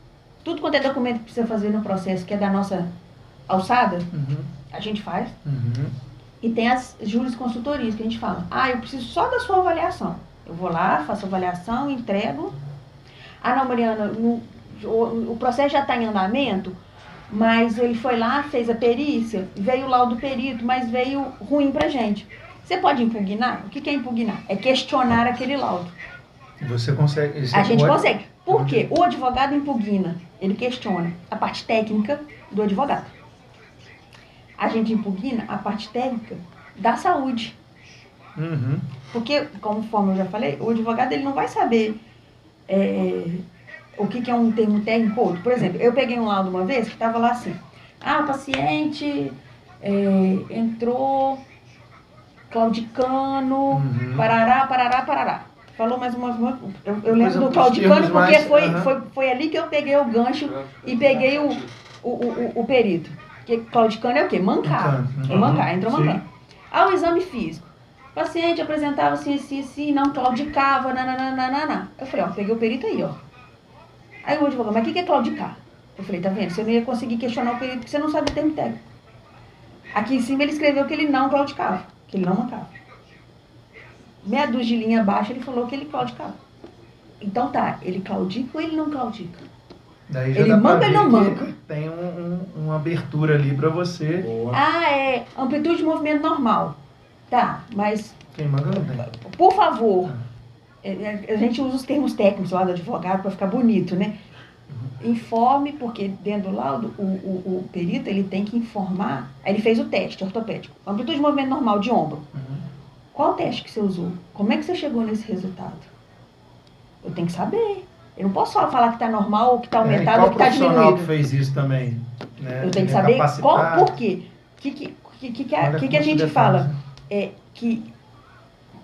Tudo quanto é documento que precisa fazer no processo, que é da nossa alçada, a gente faz. E tem as jurisconsultorias, que a gente fala, eu preciso só da sua avaliação. Eu vou lá, faço a avaliação, entrego. Não, Mariana, o processo já está em andamento, mas ele foi lá, fez a perícia, veio o laudo do perito, mas veio ruim pra gente. Você pode impugnar? O que é impugnar? É questionar aquele laudo. Você consegue. A gente consegue. Por quê? O advogado impugna, ele questiona a parte técnica do advogado. A gente impugna a parte técnica da saúde. Porque, conforme eu já falei, o advogado ele não vai saber o que é um termo técnico ou outro. Por exemplo, eu peguei um laudo uma vez que estava lá assim, o paciente entrou claudicano, parará. Falou mais uma. Eu lembro do claudicano porque foi ali que eu peguei o gancho e peguei o perito. Porque claudicano é o quê? Mancar. Entrou mancando. O exame físico. O paciente apresentava assim, não claudicava, nananana. Eu falei, peguei o perito aí, Aí o advogado, mas o que é claudicar? Eu falei, tá vendo? Você não ia conseguir questionar o perito porque você não sabe o termo técnico. Aqui em cima ele escreveu que ele não claudicava, que ele não mancava. Meia dúzia de linha abaixo ele falou que ele claudicava. Então tá, ele claudica ou ele não claudica? Daí já Ele dá pra manca ou ver não que manca? tem uma abertura ali para você. Boa. Ah, é amplitude de movimento normal. Tá, mas, Quem manca não tem. por favor, a gente usa os termos técnicos lá do advogado para ficar bonito, né? Informe, porque dentro do laudo, o perito ele tem que informar. Aí ele fez o teste ortopédico. Amplitude de movimento normal de ombro. Qual o teste que você usou? Como é que você chegou nesse resultado? Eu tenho que saber. Eu não posso só falar que está normal, ou que está aumentado, ou Qual que está profissional diminuído. que fez isso também? Né? Eu tenho que Ele é saber capacitado. por quê. O que a Olha gente quantos detalhes, fala? né? É que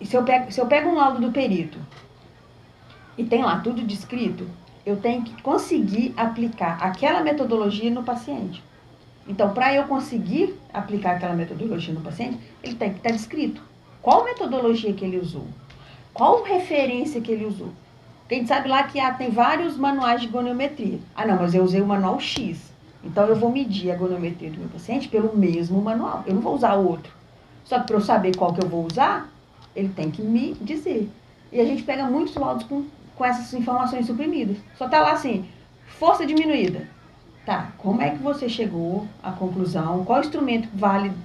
se eu pego um laudo do perito e tem lá tudo descrito, eu tenho que conseguir aplicar aquela metodologia no paciente. Então, para eu conseguir aplicar aquela metodologia no paciente, ele tem que estar descrito. Qual metodologia que ele usou? Qual referência que ele usou? Porque a gente sabe lá que tem vários manuais de goniometria. Ah, não, mas eu usei o manual X. Então, eu vou medir a goniometria do meu paciente pelo mesmo manual. Eu não vou usar outro. Só que para eu saber qual que eu vou usar, ele tem que me dizer. E a gente pega muitos laudos com essas informações suprimidas. Só tá lá assim, força diminuída. Tá, como é que você chegou à conclusão? Qual instrumento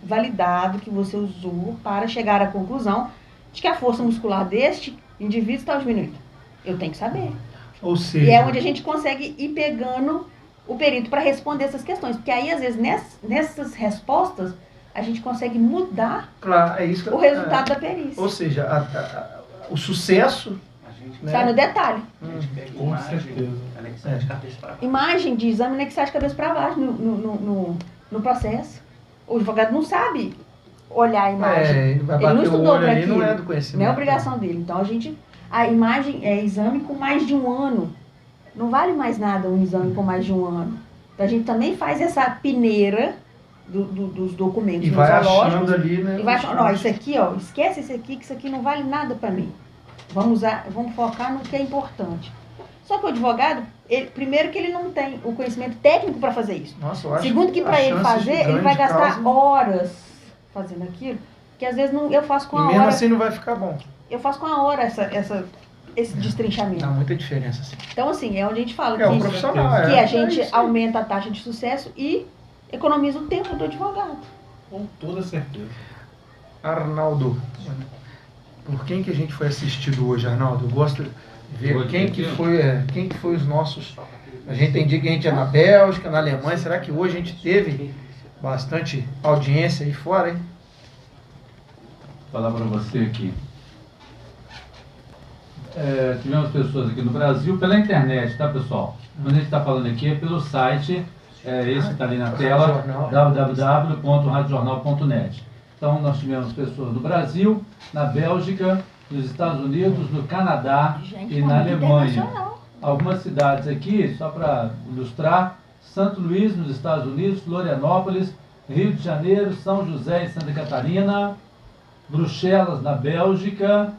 validado que você usou para chegar à conclusão de que a força muscular deste indivíduo está diminuindo? Eu tenho que saber. Ou seja, E é onde a gente consegue ir pegando o perito para responder essas questões. Porque aí, às vezes, nessas respostas, a gente consegue mudar claro, é isso que o resultado da perícia. Ou seja, o sucesso, A gente, né? Sai no detalhe. a gente pega Com imagem, certeza. anexar de cabeça para baixo. Imagem de exame anexar de cabeça para baixo no processo. O advogado não sabe olhar a imagem. ele vai Ele não bater o estudou olho para ali, aquilo. não é do conhecimento. Não é obrigação dele. Então, a imagem é exame com mais de um ano. Não vale mais nada um exame com mais de um ano. Então, a gente também faz essa peneira dos documentos E vai nosológicos. achando ali, né? E vai achando, ó, isso aqui, ó, esquece esse aqui, que isso aqui não vale nada para mim. Vamos focar no que é importante. Só que o advogado, primeiro que ele não tem o conhecimento técnico para fazer isso. Nossa, eu acho Segundo que para as ele chances fazer, de ele ganho vai de gastar causa- horas fazendo aquilo, que às vezes eu faço com E a mesmo hora. assim não vai ficar bom. Eu faço com a hora esse Dá destrinchamento. muita diferença, assim. Então, assim, é onde a gente fala É um que profissional, certeza. a é gente isso aí. aumenta a taxa de sucesso e economiza o tempo do advogado. Com toda certeza. Arnaldo, por quem que a gente foi assistido hoje, Arnaldo? Eu gosto de ver Hoje, quem que aqui, foi os nossos... A gente entendi que a gente é na Bélgica, na Alemanha. Será que hoje a gente teve bastante audiência aí fora, hein? Vou falar para você aqui. Tivemos pessoas aqui no Brasil pela internet, tá, pessoal? Quando a gente está falando aqui é pelo site, esse que está ali na tela, www.radiojornal.net. Então, nós tivemos pessoas no Brasil, na Bélgica, nos Estados Unidos, no Canadá Gente, e na muito Alemanha. internacional. Algumas cidades aqui, só para ilustrar: Santo Luís, nos Estados Unidos, Florianópolis, Rio de Janeiro, São José, em Santa Catarina, Bruxelas, na Bélgica.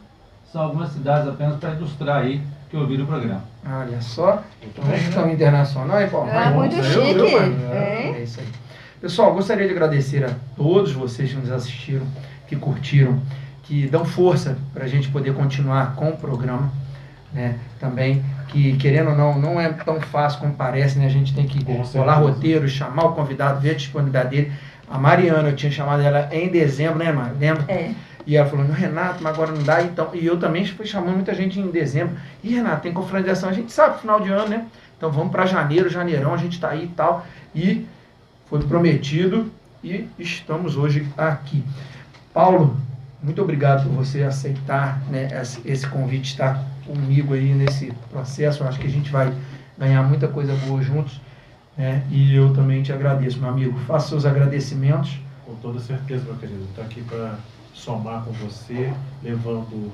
São algumas cidades apenas para ilustrar aí que ouviram o programa. Olha só. Vamos ficar um internacional, hein, Paulo? É muito Viu, chique. mano? É. É isso aí. Pessoal, gostaria de agradecer a todos vocês que nos assistiram, que curtiram, que dão força para a gente poder continuar com o programa, né? Também, que querendo ou não é tão fácil como parece, né? A gente tem que Com rolar certeza. roteiro, chamar o convidado, ver a disponibilidade dele. A Mariana, eu tinha chamado ela em dezembro, né, Mari? Lembra? É. E ela falou, não, Renato, mas agora não dá. Então, e eu também fui chamando muita gente em dezembro. E, Renato, tem confraternização, a gente sabe, final de ano, né? Então vamos para janeirão, a gente tá aí e tal. E foi prometido e estamos hoje aqui. Paulo, muito obrigado por você aceitar, né, esse convite, estar comigo aí nesse processo. Eu acho que a gente vai ganhar muita coisa boa juntos, né? E eu também te agradeço, meu amigo. Faça seus agradecimentos. Com toda certeza, meu querido. Estou aqui para somar com você, levando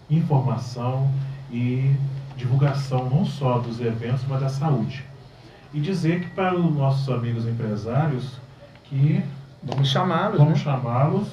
informação e divulgação não só dos eventos, mas da saúde. E dizer que para os nossos amigos empresários que Vamos chamá-los, vamos né? chamá-los